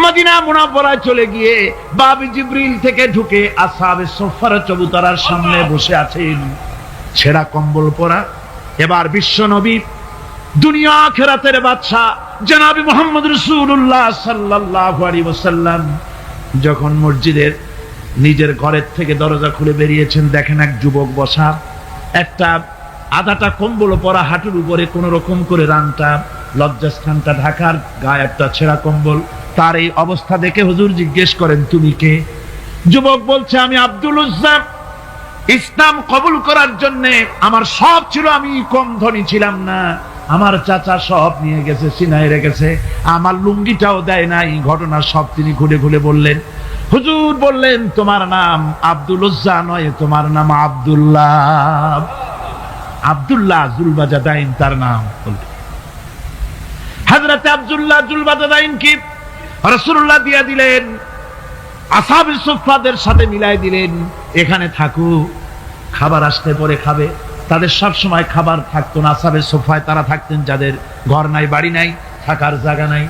মদিনা মুনাওয়ারায় চলে গিয়ে বাবি জিবরিল থেকে ঢুকে আসহাবে সুফফার চবুতরার সামনে বসে আছেন, ছেঁড়া কম্বল পরা। এবার বিশ্ব নবী, দুনিয়া আখিরাতের বাদশা জনাবে মুহাম্মদ রাসূলুল্লাহ সাল্লাল্লাহু আলাইহি ওয়াসাল্লাম যখন মসজিদের নিজের ঘরের থেকে দরজা খুলে বেরিয়েছেন, দেখেন এক যুবক বসা, একটা আধাটা কম্বল পরা, হাঁটুর উপরে কোন রকম করে রানটা, লজ্জাস্থানটা ঢাকার, গায়ে একটা ছেঁড়া কম্বল। তার এই অবস্থা দেখে হুজুর জিজ্ঞেস করেন, তুমি কে? যুবক বলছে, আমি আব্দুল উজ্জা। ইসলাম কবুল করার জন্য আমার সব ছিল, আমি কম ধনী ছিলাম না, আমার চাচা সব নিয়ে গেছে, সিনায় রেখেছে, আমার লুঙ্গিটাও দেয় নাই। ঘটনা সব তিনি খুলে খুলে বললেন। হুজুর বললেন, তোমার নাম আব্দুল উজ্জা নয়, তোমার নাম আব্দুল্লাহ। আব্দুল্লাহ জুলবাজাদাইন তার নাম। হযরত আব্দুল্লাহ জুলবাদাদাইনকে রাসূলুল্লাহ দিয়া দিলেন, আসহাবে সুফফাদের সাথে মিলাই দিলেন, এখানে থাকো, খাবার আসতে পরে খাবে। তাদের সব সময় খাবার থাকতো না। আসহাবে সুফফায় তারা থাকতেন যাদের ঘর নাই, বাড়ি নাই, থাকার জায়গা নাই।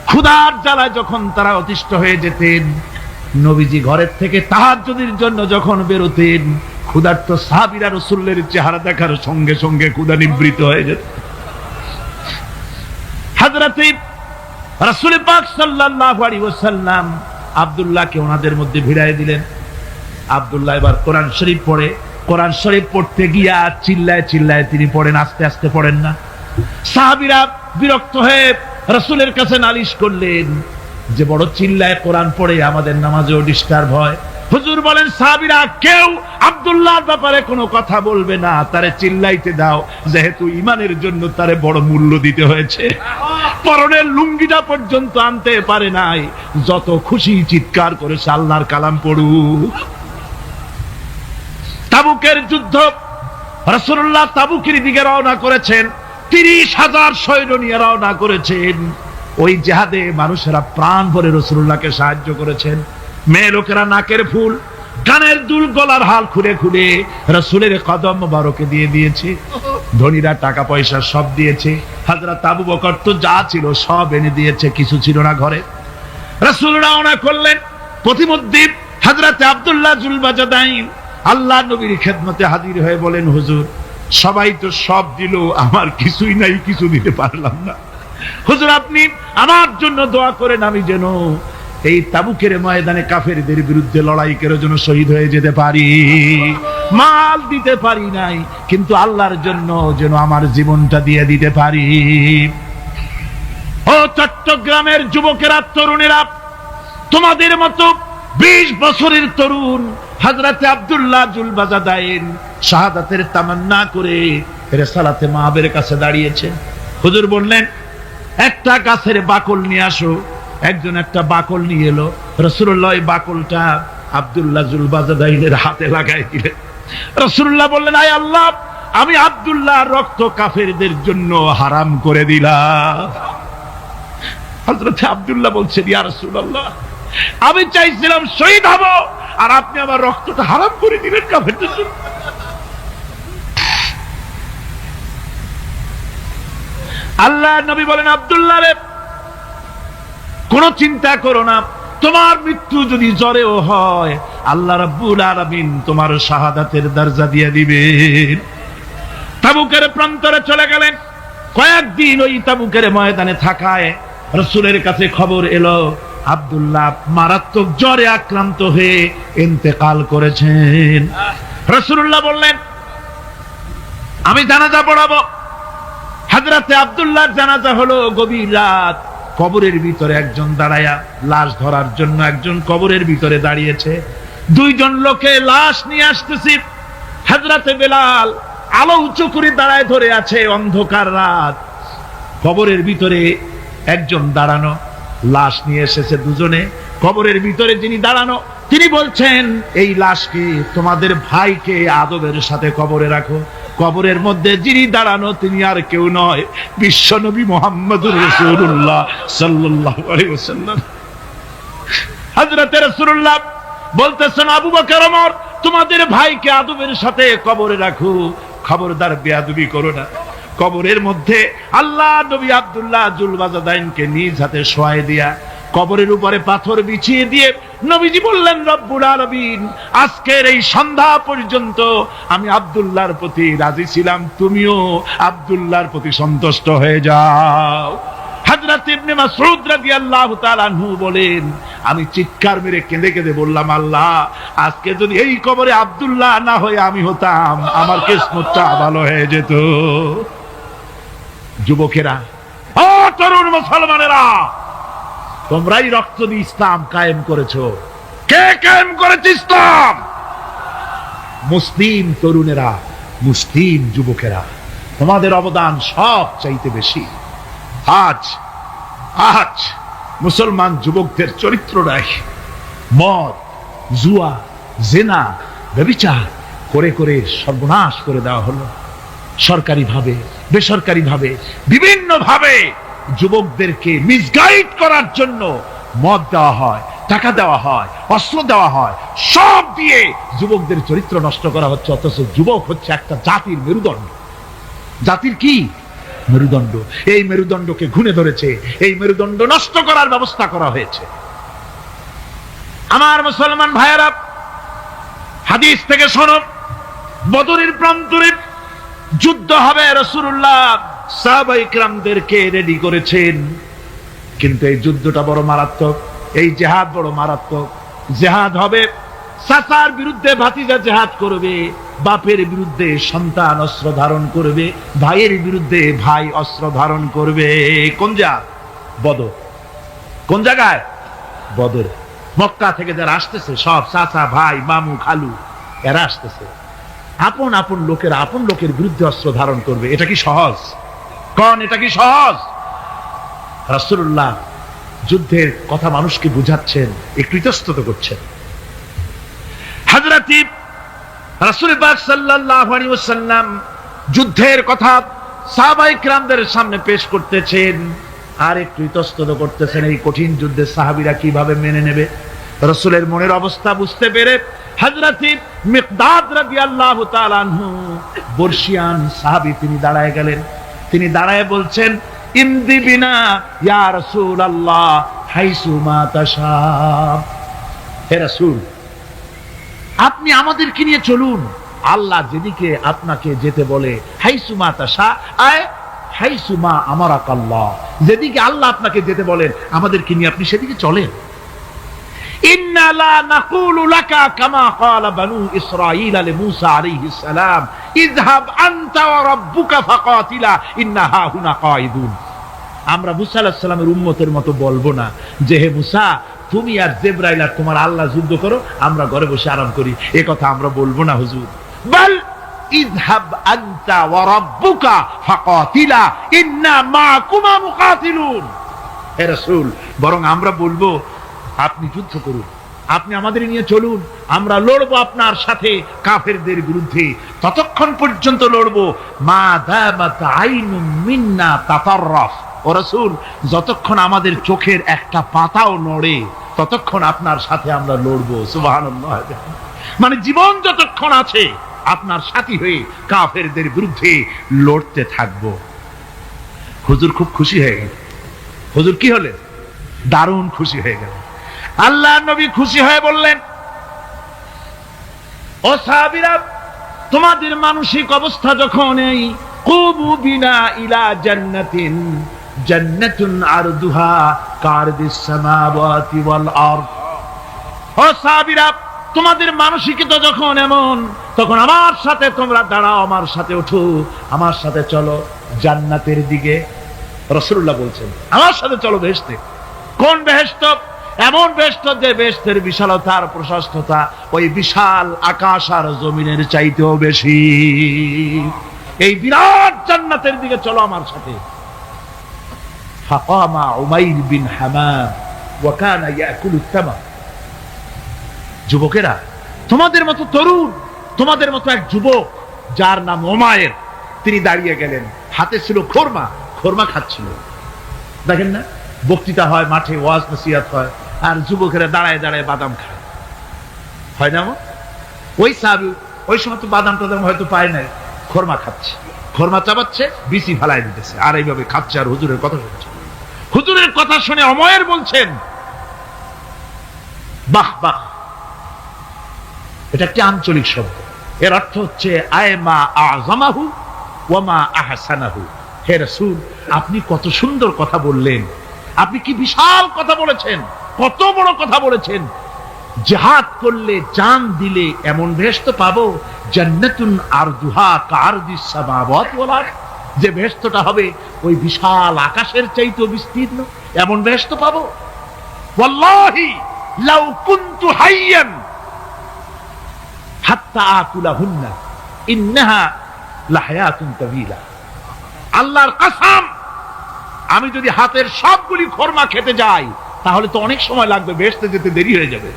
ক্ষুধার জ্বালায় যখন তারা অতিষ্ঠ হয়ে যেতেন, নবীজি ঘরের থেকে তাহাজ্জুদের জন্য যখন বেরোতেন, ক্ষুধার্ত সাহাবীরা রাসূলের চেহারা দেখার সঙ্গে সঙ্গে ক্ষুধা নিবৃত হয়ে যেত। হযরত রাসূল পাক সাল্লাল্লাহু আলাইহি ওয়াসাল্লাম আব্দুল্লাহকে ওনাদের মধ্যে ভিড়ায় দিলেন। আব্দুল্লাহ এবার কোরআন শরীফ পড়ে। কোরআন শরীফ পড়তে গিয়া চিল্লায় চিল্লায় তিনি পড়েন, আস্তে আস্তে পড়েন না। সাহাবীরা বিরক্ত হয়ে রাসূলের কাছে নালিশ করলেন যে বড় চিল্লায় কোরআন পড়ে, আমাদের নামাজেও ডিস্টার্ব হয়। হুজুর বলেন, সাহাবীরা কেউ আব্দুল্লাহর ব্যাপারে কোনো কথা বলবে না, তারে চিল্লাইতে দাও, যেহেতু ঈমানের জন্য তারে বড় মূল্য দিতে হয়েছে। পরনের লুঙ্গিটা পর্যন্ত আনতে পারে নাই, যত খুশি চিৎকার করেছে আল্লাহর কালাম পড়ুক। তাবুকের যুদ্ধ, রাসূলুল্লাহ তাবুকের দিকে রওনা করেছেন, 30,000 সৈন্য নিয়ে রওনা করেছেন। ওই জিহাদে মানুষেরা প্রাণ ভরে রাসূলুল্লাহকে সাহায্য করেছেন। মেয়ে লোকেরা নাকের ফুল, কানের দুল, গলার হাল খুলে খুলে রাসূলের কদম মোবারকে দিয়ে দিয়েছে। ধনীরা টাকা পয়সা সব দিয়েছে। হযরত আবু বকর তো যা ছিল সব এনে দিয়েছে, কিছু ছিল না ঘরে। রাসূল রওনা করলেন। প্রতিমধ্যে হযরত আব্দুল্লাহ জুলবাদাদাইন আল্লাহ নবীর খেদমতে হাজির হয়ে বলেন, হুজুর সবাই তো সব দিল, আমার কিছুই নাই, কিছু দিতে পারলাম না। হুজুর আপনি আমার জন্য দোয়া করেন, আমি যেন এই তাবুকের ময়দানে কাফেরদের বিরুদ্ধে লড়াই করে যেন শহীদ হয়ে যেতে পারি। মাল দিতে পারি নাই, কিন্তু আল্লাহর জন্য যেন আমার জীবনটা দিয়ে দিতে পারি। ও চট্টগ্রামের যুবকেরা, তরুণেরা, তোমাদের মতো 20 বছরের তরুণ হযরত আব্দুল্লাহ জুলবাদাদাইন শাহাদাতের তামান্না করে রিসালাতে মাহবের কাছে দাঁড়িয়েছে। হুজুর বললেন, একটা গাছের বাকল নিয়ে আসো। একজন একটা বাকল নিয়ে এলো। রাসূলুল্লাহ এই বাকলটা আব্দুল্লাহ জুলবাদাদাইনের হাতে লাগাই দিলেন। রাসূলুল্লাহ বললেন, আয় আল্লাহ, আমি আব্দুল্লাহর রক্ত কাফেরদের জন্য হারাম করে দিলাম। হযরত আব্দুল্লাহ বলছেন, ইয়া রাসূলুল্লাহ, আমি চাইছিলাম শহীদ হব, আর আপনি আমার রক্তটা হারাম করে দিলেন কাফেরদের জন্য। আল্লাহ নবী বলেন, আব্দুল্লাহ রে, কোন চিন্তা করো না, তোমার মৃত্যু যদি জ্বরেও হয়, আল্লাহ রাব্বুল আলামিন তোমার শাহাদাতের দরজা দিয়ে দিবেন। তাবুকের প্রান্তরে চলে গেলেন। কয়েকদিন ওই তাবুকের ময়দানে থাকায় রাসূলের কাছে খবর এলো আব্দুল্লাহ মারাত্মক জ্বরে আক্রান্ত হয়ে ইন্তেকাল করেছেন। রাসূলুল্লাহ বললেন, আমি জানাজা পড়াবো। হযরতে আব্দুল্লাহর জানাজা হলো গভীর রাত। কবরের ভিতরে একজন দাঁড়ায়া লাশ ধরার জন্য একজন কবরের ভিতরে দাঁড়িয়েছে। 2 জন লোকে লাশ নিয়ে আসতেছে। হযরতে বেলাল আলো উঁচু করে দাঁড়ায় ধরে আছে। অন্ধকার রাত, কবরের ভিতরে একজন দাঁড়ানো, লাশ নিয়ে এসেছে 2 জনে। কবরের ভিতরে যিনি দাঁড়ানো তিনি বলছেন, এই লাশকে তোমাদের ভাইকে আদবের সাথে কবরে রাখো। কবরের মধ্যে যিনি দাঁড়ানো তিনি আর কেউ নয়, বিশ্বনবী মুহাম্মদুর রাসূলুল্লাহ সাল্লাল্লাহু আলাইহি ওয়াসাল্লাম। হযরত রাসূলুল্লাহ বলতেছেন, আবু বকর, ওমর, তোমাদের ভাইকে আদবের সাথে কবরে রাখো, খবরদার বেয়াদবি করো না। কবরের মধ্যে আল্লাহ নবী আব্দুল্লাহ জুলবাদাদাইনকে নিজ হাতে শোয়ায় দিয়া কবরের উপরে পাথর বিছিয়ে দিয়ে নবীজি বললেন, রব্বুল আলামিন, আজকের এই সন্ধ্যা পর্যন্ত আমি আব্দুল্লাহর প্রতি রাজি ছিলাম, তুমিও আব্দুল্লাহর প্রতি সন্তুষ্ট হয়ে যাও। হযরত ইবনে মাসউদ রাদিয়াল্লাহু তাআলা আনহু বলেন, আমি চিৎকার মেরে কেঁদে কেঁদে বললাম, আল্লাহ, আজকে যদি এই কবরে আব্দুল্লাহ না হয়ে আমি হতাম, আমার কিসমতটা ভালো হয়ে যেত। যুবকেরা, ও তরুণ মুসলমানেরা, তোমরাই রক্ত দিয়ে ইসলাম কায়েম করেছো। কে কায়েম করেছে ইসলাম? মুসলিম তরুণেরা, মুসলিম যুবকেরা, তোমাদের অবদান সব চাইতে বেশি। আজ মুসলমান যুবকদের চরিত্র নাই, মদ, জুয়া, জেনা, ব্যভিচার করে করে সর্বনাশ করে দেওয়া হলো। সরকারি ভাবে, বেসরকারি ভাবে, বিভিন্ন ভাবে যুবকদেরকে মিসগাইড করার জন্য মদ দেওয়া হয়, টাকা দেওয়া হয়, অস্ত্র দেওয়া হয়, সব দিয়ে যুবকদের চরিত্র নষ্ট করা হচ্ছে। অথচ যুবক হচ্ছে একটা জাতির মেরুদণ্ড। জাতির কি মেরুদণ্ড? এই মেরুদণ্ডকে ঘুণে ধরেছে, এই মেরুদণ্ড নষ্ট করার ব্যবস্থা করা হয়েছে। আমার মুসলমান ভাইয়েরা, হাদিস থেকে শোনো, বদরের প্রান্তরে যুদ্ধ হবে, রাসূলুল্লাহ সাহাবায়ে কিরামদেরকে রেডি করেছেন। কিন্তু এই যুদ্ধটা বড় মারাত্মক, এই জিহাদ বড় মারাত্মক। জিহাদ হবে, চাচার বিরুদ্ধে ভাতিজা জিহাদ করবে, বাপের বিরুদ্ধে সন্তান অস্ত্র ধারণ করবে, ভাইয়ের বিরুদ্ধে ভাই অস্ত্র ধারণ করবে। কোন জায়গা? বদর। কোন জায়গায়? বদর। মক্কা থেকে যারা আসতেছে সব চাচা, ভাই, মামু, খালু, এরা আসতেছে। আপন আপন লোকের আপন লোকের বিরুদ্ধে অস্ত্র ধারণ করবে। এটা কি সহজ? কোন এটা কি সহজ? রাসূলুল্লাহ যুদ্ধের কথা মানুষকে বুঝাচ্ছেন, একটু ইতস্তত করছেন। হযরত রাসূল পাক সাল্লাল্লাহু আলাইহি ওয়াসাল্লাম যুদ্ধের কথা সাহাবায়ে কিরামদের সামনে পেশ করতেছেন, আর একটু ইতস্তত করতেছেন এই কঠিন যুদ্ধে সাহাবীরা কিভাবে মেনে নেবে। রাসূলের মনের অবস্থা বুঝতে পেরে হযরত মিকদাদ রাদিয়াল্লাহু তাআলা আনহু, বর্ষিয়ান সাহাবী, তিনি দাঁড়ায় গেলেন। তিনি দাঁড়ায় বলছেন, ইমদি বিনা ইয়া রাসূলুল্লাহ হাইসু মা তাশা। হে রাসূল, আপনি আমাদেরকে নিয়ে চলুন, আল্লাহ যেদিকে আপনাকে যেতে বলে, হাইসু মা তাশা আয় হাইসু মা আমারাকাল্লাহ, যেদিকে আল্লাহ আপনাকে যেতে বলেন আমাদেরকে নিয়ে আপনি সেদিকে চলেন। ইন্না লা নাকুলু লাকা কামা ক্বালা বানু ইসরাঈল লিমূসা আলাইহিস সালাম, ইযহাব আনতা ওয়া রাব্বুকা ফাকাতিলা ইন্না হাহুনা কাঈদুন। আমরা মুসা আলাইহিস সালামের উম্মতের মতো বলবো না যে হে মুসা, তুমি আর জিবরাইল আর তোমার আল্লাহ যুদ্ধ করো, আমরা ঘরে বসে আরাম করি। এই কথা আমরা বলবো না হুজুর। বাল ইযহাব আনতা ওয়া রাব্বুকা ফাকাতিলা ইন্না মাআকুমা মুকাতিলুন। হে রাসূল, বরং আমরা বলবো আপনি যুদ্ধ করুন, আপনি আমাদের নিয়ে চলুন, আমরা লড়বো আপনার সাথে কাফেরদের বিরুদ্ধে। ততক্ষণ পর্যন্ত লড়বো মা দামাত আইনুম মিন্না তাতাররাফ। ও রাসূল, যতক্ষণ আমাদের চোখের একটা পাতাও নড়ে ততক্ষণ আপনার সাথে আমরা লড়বো। সুবহানাল্লাহ। মানে জীবন যতক্ষণ আছে আপনার সাথী হয়ে কাফেরদের বিরুদ্ধে লড়তে থাকবো। হুজুর খুব খুশি হয়ে গেল। হুজুর কি হলেন? দারুণ খুশি হয়ে গেল। আল্লাহর নবী খুশি হয়ে বললেন, ও সাহাবীরা, তোমাদের মানসিক অবস্থা যখন এই কুবু বিনা ইলা জান্নাতিন, জান্নাতুন আরদুহা কারদিস সামাওয়াতি ওয়াল আরদ। ও সাহাবীরা, তোমাদের মানসিকতা যখন এমন, তখন আমার সাথে তোমরা দাঁড়াও, আমার সাথে ওঠো, আমার সাথে চলো জান্নাতের দিকে। রাসূলুল্লাহ বলছেন, আমার সাথে চলো বেহেশতে। কোন বেহেশত? এমন বেহেশত যে বেহেশতের বিশালতা আর প্রশস্ততা ওই বিশাল আকাশ আর জমিনের চাইতেও বেশি। এই বিরাট জান্নাতের দিকে চলো আমার সাথে। ফাকামা উমাইর বিন হামাম ওয়া কানা ইয়াকুলু তামার। যুবকেরা, তোমাদের মতো তরুণ, তোমাদের মতো এক যুবক যার নাম উমাইর, তিনি দাঁড়িয়ে গেলেন, হাতে ছিল খোরমা, খোরমা খাচ্ছিল। দেখেন না, বক্তৃতা হয় মাঠে, ওয়াজ নসিহত হয়, আর যুবকেরা দাঁড়ায় দাঁড়ায় বাদাম খায়, হয় না? ওই সাহাবী ওই সময় তো বাদাম টাদাম হয়তো পায় নাই, খোরমা খাচ্ছে, খোরমা চাবাচ্ছে, বিচি ফালাই দিতেছে, আর এইভাবে খাচ্ছে আর হুজুরের কথা শুনছে। হুজুরের কথা শুনে উমাইর বলছেন, বাহ বাহ। এটা একটি আঞ্চলিক শব্দ, এর অর্থ হচ্ছে আয়মা আযমাহু ওয়া মা আহসানাহু। হে রাসূল, আপনি কত সুন্দর কথা বললেন, আপনি কি বিশাল কথা বলেছেন, কত বড় কথা বলেছেন। জিহাদ করলে, জান দিলে এমন বেহেশত পাবো, জান্নাতুন আরদুহা কারদিস সামাওয়াতি ওয়াল আরদ, যে বেহেশতটা হবে ওই বিশাল আকাশের চাইতেও বিস্তীর্ণ, এমন বেহেশত পাবো। ওয়াল্লাহি লাউ কুনতু হাইয়ান হাত্তা আকুলাহুন্না ইন্নাহা লাহায়াতুন তাওয়িলা। আল্লাহর কসম, আমি যদি হাতের সবগুলি খোরমা খেতে যাই তাহলে তো অনেক সময় লাগবে, বেহেশতে যেতে দেরি হয়ে যাবে,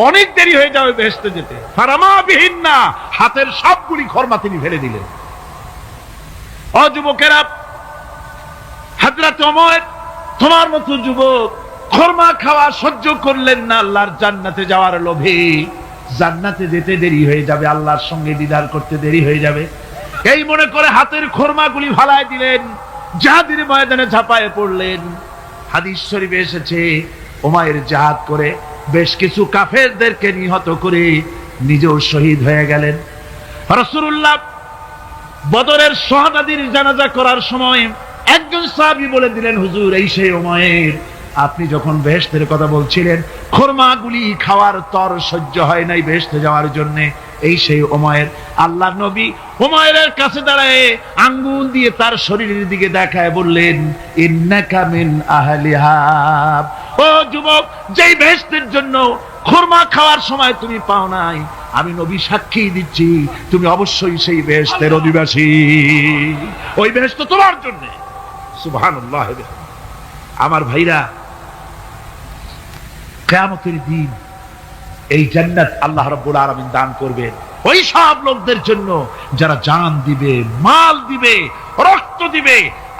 অনেক দেরি হয়ে যাবে বেহেশতে যেতে। ফারামা বিহিন্না, হাতের সবগুলি খোরমা তিনি ফেলে দিলেন। ও যুবকেরা, হযরত ওমর তোমার মতো যুবক খরমা খাওয়া সহ্য করলেন না আল্লাহর জান্নাতে যাওয়ার লোভে। জান্নাতে যেতে দেরি হয়ে যাবে, আল্লাহর সঙ্গে দিদার করতে দেরি হয়ে যাবে, এই মনে করে হাতের খরমাগুলি ফালায় দিলেন, জিহাদের ময়দানে ঝাঁপায়ে পড়লেন। হাদিস শরীফে এসেছে উমাইর জিহাদ করে বেশ কিছু কাফেরদেরকে নিহত করে নিজেও শহীদ হয়ে গেলেন। রাসূলুল্লাহ বদরের শহাদাদের জানাজা করার সময় একজন সাহাবী বলে দিলেন, হুজুর এই সেই উমাইর, আপনি যখন বেহেশতের কথা বলছিলেন, খরমাগুলি খাওয়ার তর সহ্য হয় নাই বেহেশতে যাওয়ার জন্য, এই সেই উমাইর। আল্লাহর নবী উমাইরের কাছে দাঁড়ায় আঙ্গুল দিয়ে তার শরীরের দিকে দেখায় বললেন, ইন্নাকা মিন আহলিহা। ও যুবক, যেই বেহেশতের জন্য খরমা খাওয়ার সময় তুমি পাও নাই, আমি নবী সাক্ষী দিচ্ছি তুমি অবশ্যই সেই বেহেশতের অধিবাসী। ওই বেহেশত তোমার জন্য। সুবহানাল্লাহ। আমার ভাইরা, কিয়ামতের দিন এই জান্নাত আল্লাহ রাব্বুল আলামিন দান করবেন ওই সব লোকদের জন্য যারা জান দিবে, মাল দিবে, রক্ত দিবে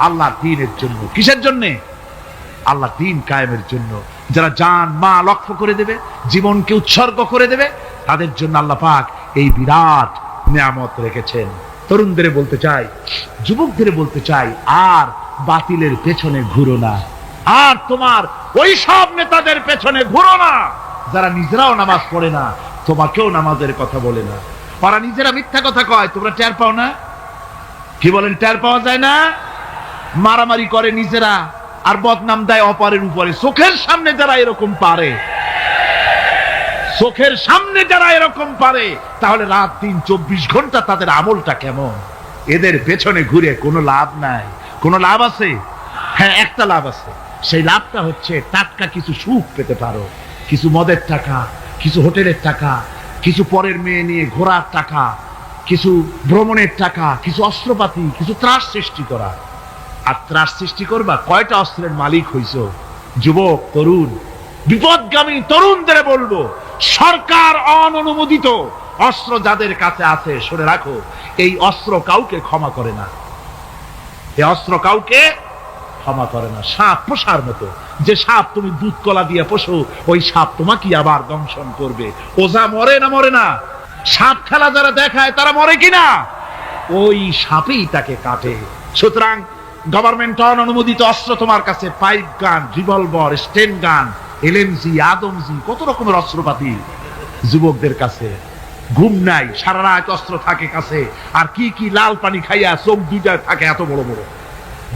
আল্লাহর দ্বীনের জন্য। কিসের জন্য? আল্লাহর দ্বীন কায়েমের জন্য। যারা জান মাল ওয়াকফ করে দেবে, জীবনকে উৎসর্গ করে দেবে, তাদের জন্য আল্লাহ পাক এই বিরাট নিয়ামত রেখেছেন। তরুণদের বলতে চাই, যুবকদের বলতে চাই, আর বাতিলের পেছনে ঘুরো না, আর তোমার ওই সব নেতাদের পেছনে ঘুরো না যারা নিজেরাও নামাজ পড়ে না, তোমাকেও নামাজের কথা বলে না। ওরা নিজেরা মিথ্যা কথা কয়, তোমরা টের পাও না? কি বলেন, টের পাওয়া যায় না? মারামারি করে নিজেরা আর বদনাম দেয় অপরের উপরে। চোখের সামনে যারা এরকম পারে, চোখের সামনে যারা এরকম পারে, তাহলে রাত দিন 24 ঘন্টা তাদের আমলটা কেমন? এদের পেছনে ঘুরে কোনো লাভ নাই। কোনো লাভ আছে? হ্যাঁ, একটা লাভ আছে। সেই লাভটা হচ্ছে টাটকা কিছু সুখ পেতে পারো, কিছু মদের টাকা, কিছু হোটেলের টাকা, কিছু পরের মেয়ে নিয়ে ঘোরার টাকা, কিছু ভ্রমণের টাকা, কিছু অস্ত্রপাতি, কিছু ত্রাস সৃষ্টি করা। আর ত্রাস সৃষ্টি করবা, কয়টা অস্ত্রের মালিক হইছ? যুবক, তরুণ, বিপদগামী তরুণদের বলবো, সরকার অননুমোদিত অস্ত্র যাদের কাছে আছে, শুনে রাখো, এই অস্ত্র কাউকে ক্ষমা করে না। এই অস্ত্র কাউকে ক্ষমা করে না। সাপ পোষার মতো, যে সাপ তুমি দুধ কলা দিয়ে পোষো, ওই সাপ তোমাকে আবার দংশন করবে। ওজা মরে না মরে না? সাপ খেলা যারা দেখায় তারা মরে কিনা? ওই সাপেই তাকে কাটে। সুতরাং গভর্নমেন্ট অনুমোদিত অস্ত্র তোমার কাছে, পাইপ গান, রিভলভার, স্টেন গান, এলএমজি, আদমজি, কত রকমের অস্ত্রপাতি যুবকদের কাছে। ঘুম নাই, সারা রাত অস্ত্র থাকে কাছে, আর কি কি লাল পানি খাইয়া চোখ দুইটা থাকে এত বড় বড়,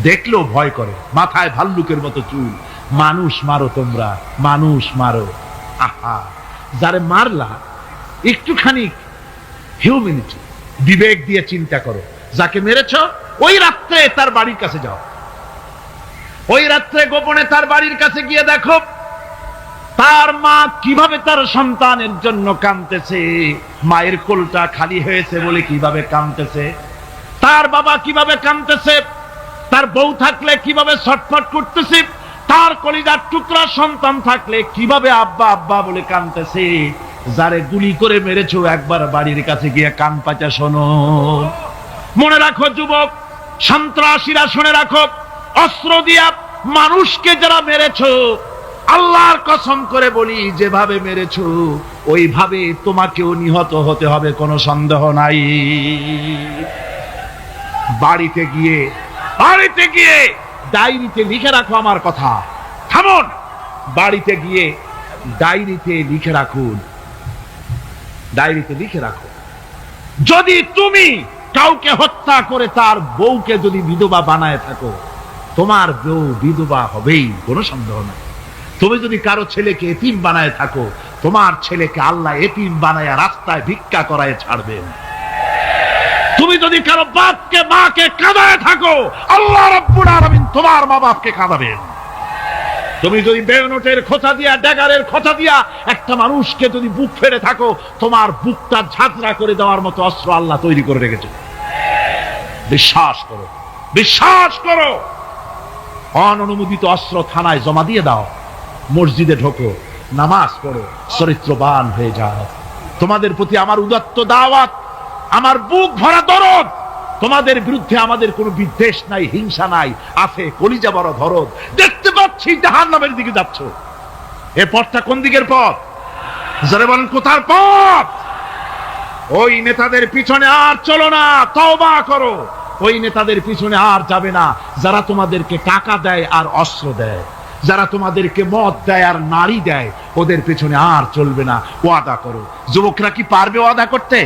দেখলেও ভয় করে। মাথায় ভাল্লুকের মতো চুল। মানুষ মারো তোমরা, মানুষ মারো। আহা, যারে মারলা একটুখানি হিউম্যানিটি, বিবেক দিয়ে চিন্তা করো। যাকে মেরেছ ওই রাত্রে তার বাড়ির কাছে যাও, ওই রাত্রে গোপনে তার বাড়ির কাছে গিয়ে দেখো তার মা কিভাবে তার সন্তানের জন্য কাঁদতেছে, মায়ের কোলটা খালি হয়েছে বলে কিভাবে কাঁদতেছে, তার বাবা কিভাবে কাঁদতেছে, তার বউ থাকলে কিভাবে ছটফট করতেছে, তার কলিজার টুকরা সন্তান থাকলে কিভাবে আব্বা আব্বা বলে কাঁদতেছে। যারে গুলি করে মেরেছো, একবার বাড়ির কাছে গিয়ে কান পাচা শোনো। মনে রাখো যুবক, সন্ত্রাসীরা, শুনে রাখো, অস্ত্র দিয়া মানুষকে যারা মেরেছো, আল্লাহর কসম করে বলি, যেভাবে মেরেছো ওইভাবে তোমাকেও নিহত হতে হবে, কোনো সন্দেহ নাই। বাড়িতে গিয়ে ডায়েরিতে লিখে রাখো আমার কথা। থামুন, বাড়িতে গিয়ে ডায়েরিতে লিখে রাখুন, ডায়েরিতে লিখে রাখো, যদি তুমি কাউকে হত্যা করে তার বউকে যদি বিধবা বানায় থাকো, তোমার বউ বিধবা হবেই, কোনো সন্দেহ নাই। তুমি যদি কারো ছেলেকে এতিম বানায় থাকো, তোমার ছেলেকে আল্লাহ এতিম বানায় রাস্তায় ভিক্ষা করায় ছাড়বেন। তুমি যদি কারো বাপকে মাকে কাঁদায় থাকো, আল্লাহ রাব্বুল আলামিন তোমার মা বাপকে কাঁদাবেন। তুমি যদি বেয়নটের খোঁচা দিয়া, ড্যাগারের খোঁচা দিয়া একটা মানুষকে যদি বুক ফেড়ে থাকো, তোমার বুকটা ঝাঁঝরা করে দেওয়ার মতো অস্ত্র আল্লাহ তৈরি করে রেখেছে। বিশ্বাস করো, বিশ্বাস করো। অননুমোদিত অস্ত্র থানায় জমা দিয়ে দাও, মসজিদে ঢোকো, নামাজ পড়ো, চরিত্রবান হয়ে যাও। তোমাদের প্রতি আমার উদাত্ত দাওয়াত, আমার বুক ভরা দরদ। তোমাদের বিরুদ্ধে আমাদের কোনো বিদ্বেষ নাই, হিংসা নাই, আছে কলিজা বড় ধরদ। দেখতে পাচ্ছি জাহান্নামের দিকে যাচ্ছ। এ পথটা কোন দিকের পথ? যারা বলেন কোথার পথ? ওই নেতাদের পিছনে আর চলো না, তওবা করো। ওই নেতাদের পিছনে আর যাবে না যারা তোমাদেরকে টাকা দেয় আর অস্ত্র দেয়, যারা তোমাদেরকে মদ দেয় আর নারী দেয়, ওদের পিছনে আর চলবে না। ওয়াদা করো। যুবকরা কি পারবে ওয়াদা করতে?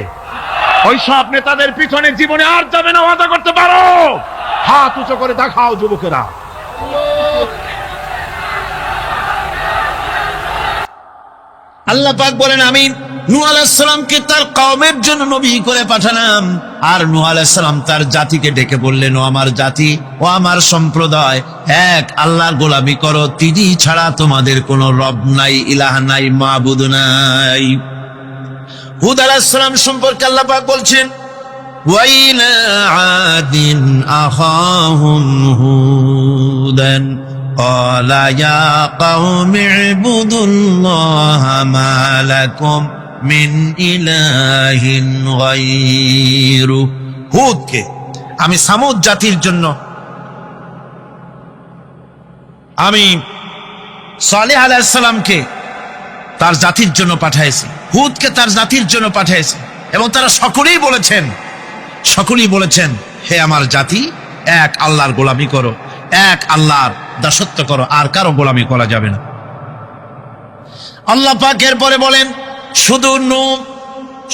ওই সব নেতাদের পিছনে জীবনে আর যাবে না। ওয়াদা করতে পারো? হাত উঁচু করে দেখাও যুবকেরা। আল্লাহ পাক বলেন, আমি নূহ আলাইহিস সালামকে তার কওমের জন্য নবী করে পাঠালাম। আর নূহ আলাইহিস সালাম তার জাতিকে ডেকে বললেন, ও আমার জাতি, ও আমার সম্প্রদায়, এক আল্লাহর গোলামি করো। তিনি ছাড়া তোমাদের কোনো রব নাই, ইলাহ নাই, মাবুদ নাই। হুদ আলাইহিস সালাম সম্পর্কে আল্লাহ পাক বলছেন, ওয়াইলা আদিন আখাহুম হুদান قال يا قوم اعبدوا الله ما لكم من إله غيره। হুদকে আমি সামুদ জাতির জন্য, আমি সালেহ আলাইহিস সালামকে তার জাতির জন্য পাঠাইছি, হুদকে তার জাতির জন্য পাঠাইছি। এবং তারা সকলেই বলেছেন, হে আমার জাতি, এক আল্লাহর গোলামি করো, এক আল্লাহর দাসত্ব করো, আর কারো গোলামি করা যাবে না। আল্লাহ পাক এরপরে বলেন, শুধু নূহ,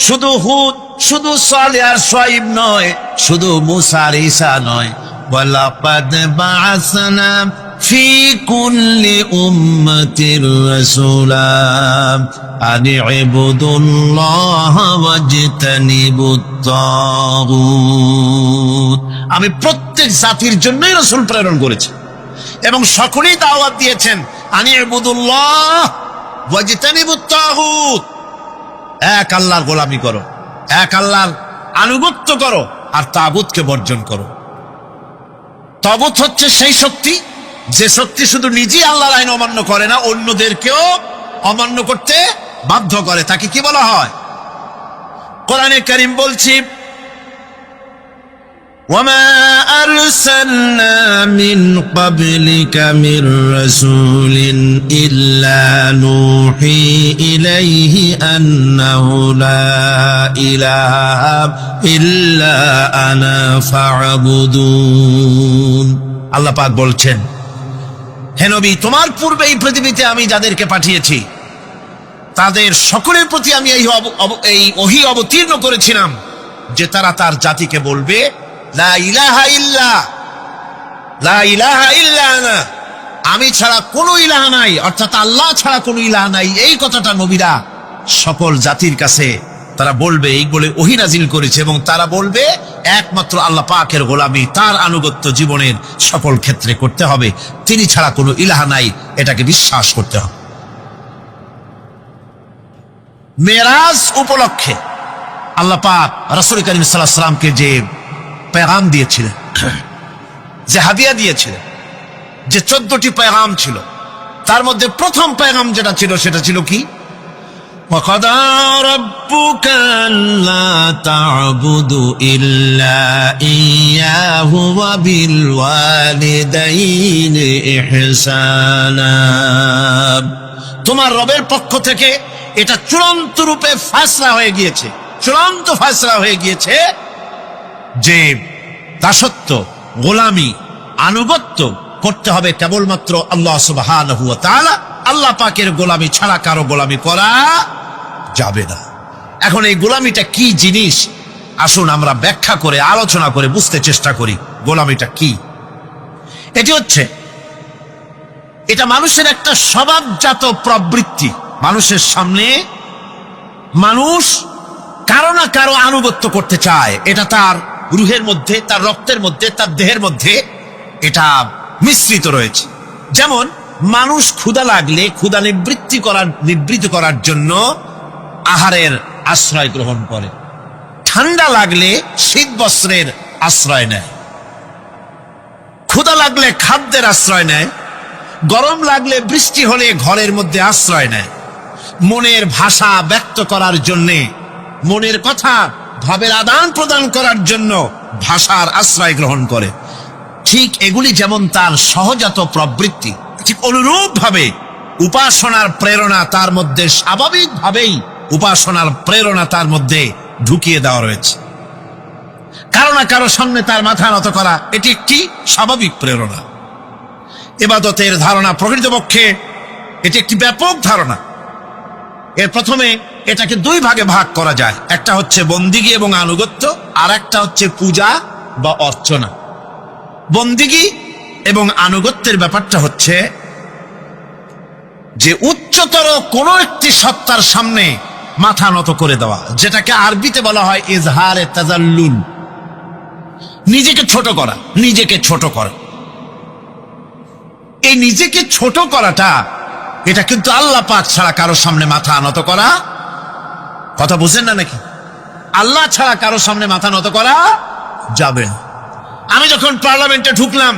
শুধু হুদ, শুধু সালেহ আর শুআয়ব নয়, শুধু মুসা আর ঈসা নয়, ওয়ালাকাদ বা'আসনা ফি কুল্লি উম্মাতির রাসূলা আন ইবুদুল্লাহা ওয়াজতানিবুত তাগুত। আমি প্রত্যেক জাতির জন্যই রাসূল প্রেরণ করেছি এবং সকলেই দাওয়াত দিয়েছেন, আন ইবুদুল্লাহ ওয়াজতানিবুত তাগুত, এক আল্লাহর গোলামি করো, এক আল্লাহর আনুগত্য করো, আর তাগুতকে বর্জন করো। তাগুত হচ্ছে সেই শক্তি যে শক্তি শুধু নিজেই আল্লাহর আইন অমান্য করে না, অন্যদেরকেও অমান্য করতে বাধ্য করে। তাকে কি বলা হয়? কোরআনে কারীম বলছি, ওয়ামা আরসালনা মিন ক্বাবলিকা মির রাসূলিন ইল্লা নূহি ইলাইহি আন্নাহু লা ইলাহা ইল্লা আনা ফা'বুদুন। আল্লাহ পাক বলছেন, হে নবী, তোমার পূর্বে এই পৃথিবীতে আমি যাদেরকে পাঠিয়েছি তাদের সকলের প্রতি আমি এই ওহী অবতীর্ণ করেছিলাম যে তারা তার জাতিকে বলবে, লা ইলাহা ইল্লা, লা ইলাহা ইল্লা আনা, আমি ছাড়া কোনো ইলাহ নাই, অর্থাৎ আল্লাহ ছাড়া কোনো ইলাহ নাই। এই কথাটা নবীরা সকল জাতির কাছে তারা বলবে, এই বলে ওহী নাজিল করেছে। এবং তারা বলবে একমাত্র আল্লাহ পাকের গোলামি, তার আনুগত্য জীবনের সকল ক্ষেত্রে করতে হবে, তিনি ছাড়া কোনো ইলাহ নাই, এটাকে বিশ্বাস করতে হবে। মেরাজ উপলক্ষে আল্লাহ পাক রাসূল করিম সাল্লাল্লাহু আলাইহি ওয়াসাল্লামকে যে পেগাম দিয়েছিলেন, যে হাদিয়া দিয়েছিলেন, যে 14টি পেগাম ছিল, তার মধ্যে প্রথম পেগাম যেটা ছিল সেটা ছিল কি? وَقَضَى رَبُّكَ أَلَّا تَعْبُدُوا إِلَّا إِيَّاهُ وَبِالْوَالِدَيْنِ إِحْسَانًا। তোমার রবের পক্ষ থেকে এটা চূড়ান্ত রূপে ফয়সালা হয়ে গিয়েছে, চূড়ান্ত ফয়সালা হয়ে গিয়েছে যে দাসত্ব, গোলামি, আনুগত্য করতে হবে কেবলমাত্র আল্লাহ সুবহানাহু ওয়া তাআলা। আল্লাহ পাকের গোলামি ছাড়া কারো গোলামি করা যাবে না। এখন এই গোলামিটা কি জিনিস, আসুন আমরা ব্যাখ্যা করে আলোচনা করে বুঝতে চেষ্টা করি গোলামিটা কি। এটি হচ্ছে, এটা মানুষের একটা স্বভাবজাত প্রবৃত্তি। মানুষের সামনে মানুষ কারো না কারো আনুগত্য করতে চায়, এটা তার রুহের মধ্যে, তার রক্তের মধ্যে, তার দেহের মধ্যে এটা মিশ্রিত রয়েছে। যেমন মানুষ ক্ষুধা লাগলে ক্ষুধা নিবৃত্ত করার জন্য আহারের আশ্রয় গ্রহণ করে, ঠান্ডা লাগলে শীত বস্ত্রের আশ্রয় নেয়, ক্ষুধা লাগলে খাদ্যের আশ্রয় নেয়, গরম লাগলে বৃষ্টি হলে ঘরের মধ্যে আশ্রয় নেয়। মনের ভাষা ব্যক্ত করার জন্যে, মনের কথা ভাবের আদান প্রদান করার জন্য ভাষার আশ্রয় গ্রহণ করে, ঠিক এগুলি যেমন তার সহজাত প্রবৃত্তি, ঠিক অনুরূপ ভাবে উপাসনার প্রেরণা তার মধ্যে স্বাভাবিকভাবেই উপাসনার প্রেরণা তার মধ্যে ঢুকিয়ে দেওয়া রয়েছে। কারো না কারো সামনে তার মাথা নত করা এটি একটি স্বাভাবিক প্রেরণা। ইবাদতের ধারণা প্রকৃতপক্ষে এটি একটি ব্যাপক ধারণা। এর প্রথমে এটাকে দুই ভাগে ভাগ করা যায়, একটা হচ্ছে বন্দিগি এবং আনুগত্য, আর একটা হচ্ছে পূজা বা অর্চনা। বন্দিগি এবং আনুগত্যের ব্যাপারটা হচ্ছে যে উচ্চতর কোন একটি সত্তার সামনে মাথা নত করে দেওয়া, যেটাকে আরবিতে বলা হয় ইজহারে তাজাল্লুল, নিজেকে ছোট করা, নিজেকে ছোট করা। এই নিজেকে ছোট করাটা এটা কিন্তু আল্লাহ পাক ছাড়া কারো সামনে মাথা নত করা, কথা বুঝেন না নাকি? আল্লাহ ছাড়া কারো সামনে মাথা নত করা যাবে না। আমি যখন পার্লামেন্টে ঢুকলাম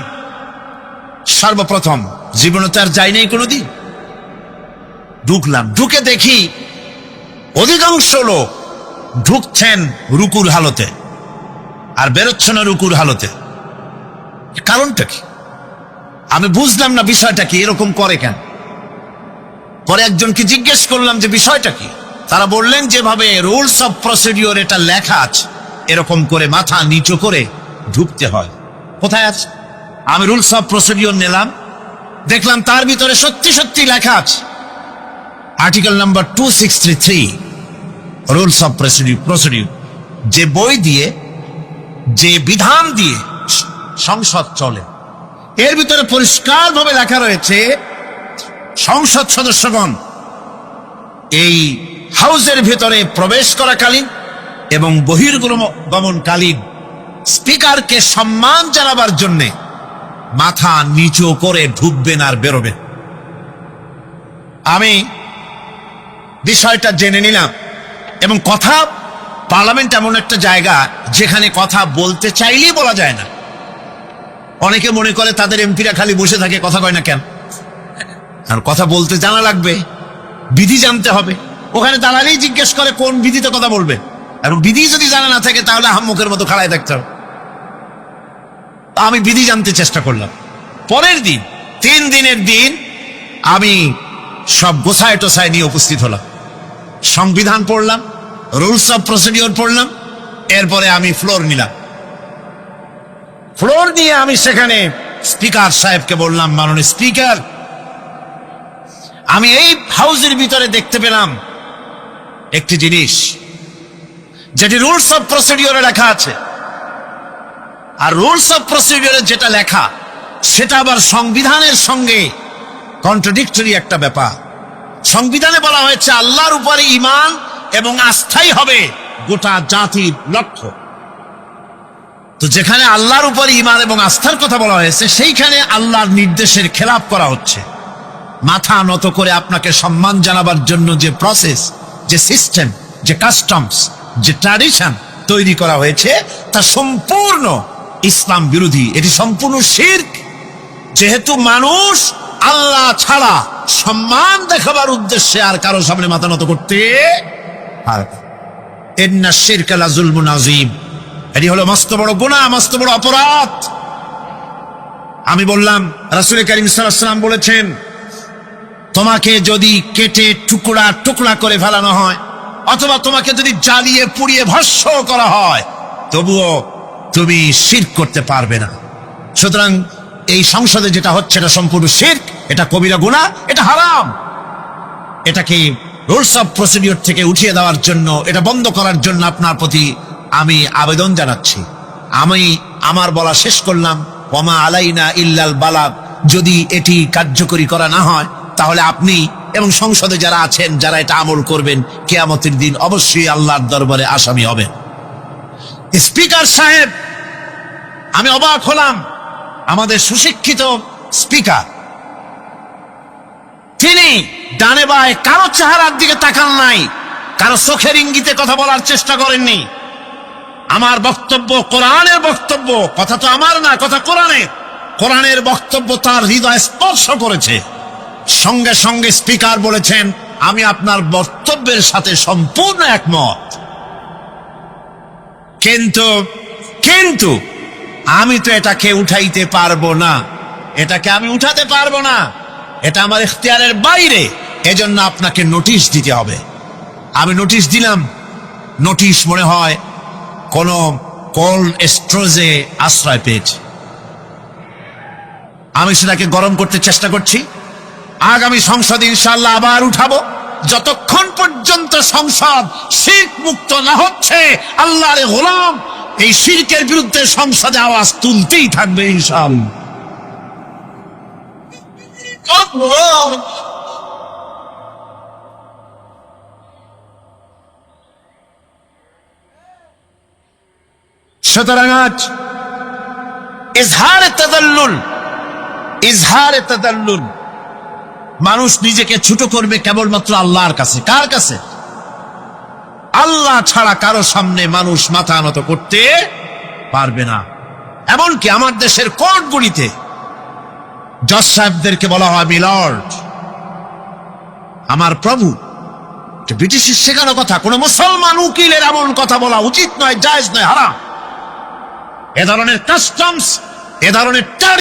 সর্বপ্রথম, জীবনে তো আর যাই নাই কোনোদিন, ঢুকলাম, ঢুকে দেখি অধিকাংশ লোক ঢুকছেন রুকুর হালতে আর বেরোচ্ছে না রুকুর হালতে। কারণটা কি আমি বুঝলাম না, বিষয়টা কি, এরকম করে কেন? পরে একজনকে জিজ্ঞেস করলাম যে বিষয়টা কি। তারা বললেন যেভাবে রুলস অফ প্রসিডিওর এটা লেখা আছে, এরকম করে মাথা নিচু করে ঢুকতে হয়। কোথায় আছে? আমি রুলস অফ প্রসিডিওর নিলাম, দেখলাম তার ভিতরে সত্যি সত্যি লেখা আছে, article number 263 rules of procedure, যে বই দিয়ে, যে বিধান দিয়ে সংসদ চলে, এর ভিতরে পরিষ্কার ভাবে লেখা রয়েছে সংসদ সদস্যগণ এই হাউসের ভিতরে প্রবেশ করাকালীন এবং বহির্গমনকালীন স্পিকারকে সম্মান জানাবার জন্য মাথা নিচু করে ঢুকবেন আর বেরোবেন। আমি বিষয়টা জেনে নিলাম, এবং কথা, পার্লামেন্ট এমন একটা জায়গা যেখানে কথা বলতে চাইলেই বলা যায় না। অনেকে মনে করে তাদের এমপিরা খালি বসে থাকে, কথা কয় না কেন? আর কথা বলতে জানা লাগবে, বিধি জানতে হবে। ওখানে দাঁড়ালেই জিজ্ঞেস করে কোন বিধিতে কথা বলবে, এবং বিধি যদি জানা না থাকে তাহলে হাম্মুকের মতো খাড়ায় থাকতে হবে। আমি বিধি জানতে চেষ্টা করলাম। পরের দিন, 3 দিনের দিন, আমি সব গোছায় টোছায় নিয়ে উপস্থিত হলাম, সংবিধান পড়লাম, রুলস অফ প্রসিডিওর পড়লাম, এরপরে আমি ফ্লোর নিলাম। ফ্লোর নিয়ে আমি সেখানে স্পিকার সাহেবকে বললাম, মাননীয় স্পিকার, আমি এই হাউসের ভিতরে দেখতে পেলাম একটি জিনিস যেটি রুলস অফ প্রসিডিওরে লেখা আছে, আর রুলস অফ প্রসিডিওরে যেটা লেখা সেটা আবার সংবিধানের সঙ্গে কন্ট্রাডিক্টরি একটা ব্যাপার। সংবিধানে বলা হয়েছে আল্লাহর উপরে ঈমান এবং আস্থাই হবে গোটা জাতির লক্ষ্য। তো যেখানে আল্লাহর উপরে ঈমান এবং আস্থার কথা বলা হয়েছে, সেইখানে আল্লাহর নির্দেশের খেলাপ করা হচ্ছে। মাথা নত করে আপনাকে সম্মান জানাবার জন্য যে প্রসেস, যে সিস্টেম, যে কাস্টমস, যে ট্র্যাডিশন তৈরি করা হয়েছে তা সম্পূর্ণ ইসলাম বিরোধী, এটি সম্পূর্ণ শিরক। যেহেতু মানুষ আল্লাহ ছাড়া সম্মান দেখাবার উদ্দেশ্যে আর কারো সামনে মাথা নত করতে পারবে, ইন্না শিরকা লাযুলমুন আযীম, এটি হলো মস্ত বড় গুনাহ, মস্ত বড় অপরাধ। আমি বললাম, রাসূল কারীম সাল্লাল্লাহু আলাইহি ওয়াসাল্লাম বলেছেন, তোমাকে যদি কেটে টুকরা টুকরা করে ফেলানো হয়, অথবা তোমাকে যদি জ্বালিয়ে পুড়িয়ে ভস্ম করা হয়, তবুও তুমি শিরক করতে পারবে না। সুতরাং এই সংসদে যেটা হচ্ছে এটা সম্পূর্ণ শিরক, এটা কবিরা গুনাহ, এটা হারাম। এটাকে রুলস অফ প্রসিডিওর থেকে উঠিয়ে দেওয়ার জন্য, এটা বন্ধ করার জন্য আপনার প্রতি আমি আবেদন জানাচ্ছি। আমি আমার বলা শেষ করলাম, ওমা আলাইনা ইল্লাল বালাগ। যদি এটি কার্যকরী করা না হয় তাহলে আপনি এবং সংসদে যারা আছেন, যারা এটা আমল করবেন, কিয়ামতের দিন অবশ্যই আল্লাহর দরবারে আসামি হবেন। স্পিকার সাহেব, আমি অবাক হলাম, আমাদের সুশিক্ষিত স্পিকার, তিনি ডানে বায়ে কারো চেহারার দিকে তাকান নাই, কারো চোখের ইঙ্গিতে কথা বলার চেষ্টা করেননি। আমার বক্তব্য কোরআনের বক্তব্য, কথা তো আমার না, কথা কোরআনের। কোরআনের বক্তব্য তার হৃদয় স্পর্শ করেছে। সঙ্গে সঙ্গে স্পিকার বলেছেন, আমি আপনার বক্তব্যের সাথে সম্পূর্ণ একমত। কিন্তু কিন্তু আমি তো এটাকে উঠাইতে পারবো না, এটাকে আমি উঠাতে পারবো না, এটা আমার ইখতিয়ারের বাইরে, এজন্য আপনাকে নোটিশ দিতে হবে। আমি নোটিশ দিলাম, নোটিশ মনে হয় কোন কোল্ড স্টোরেজে আশ্রয় পেয়েছে। আমি সেটাকে গরম করতে চেষ্টা করছি। আগামী সংসদে ইনশাআল্লাহ আবার উঠাবো। যতক্ষণ পর্যন্ত সংসদ শিরক মুক্ত না হচ্ছে, আল্লাহর গোলাম এই শিরকের বিরুদ্ধে সংসদে আওয়াজ তুলতেই থাকবে ইনশাআল্লাহ। সুতরাং আজ ইজহারে তাদাল্লুল, মানুষ নিজেকে ছোট করবে কেবলমাত্র আল্লাহর কাছে। কার কাছে? আল্লাহ ছাড়া কারো সামনে মানুষ মাথা নত করতে পারবে না। এমনকি আমার দেশের কোর্টগুলিতে জজ সাহেবদেরকে বলা হয় মিলর্ড, আমার প্রভু। ব্রিটিশের শেখানো কথা, কোন মুসলমান উকিলের এমন কথা বলা উচিত নয়, জায়েজ নয়, হারাম। এ ধরনের কাস্টমস, এ ধরনের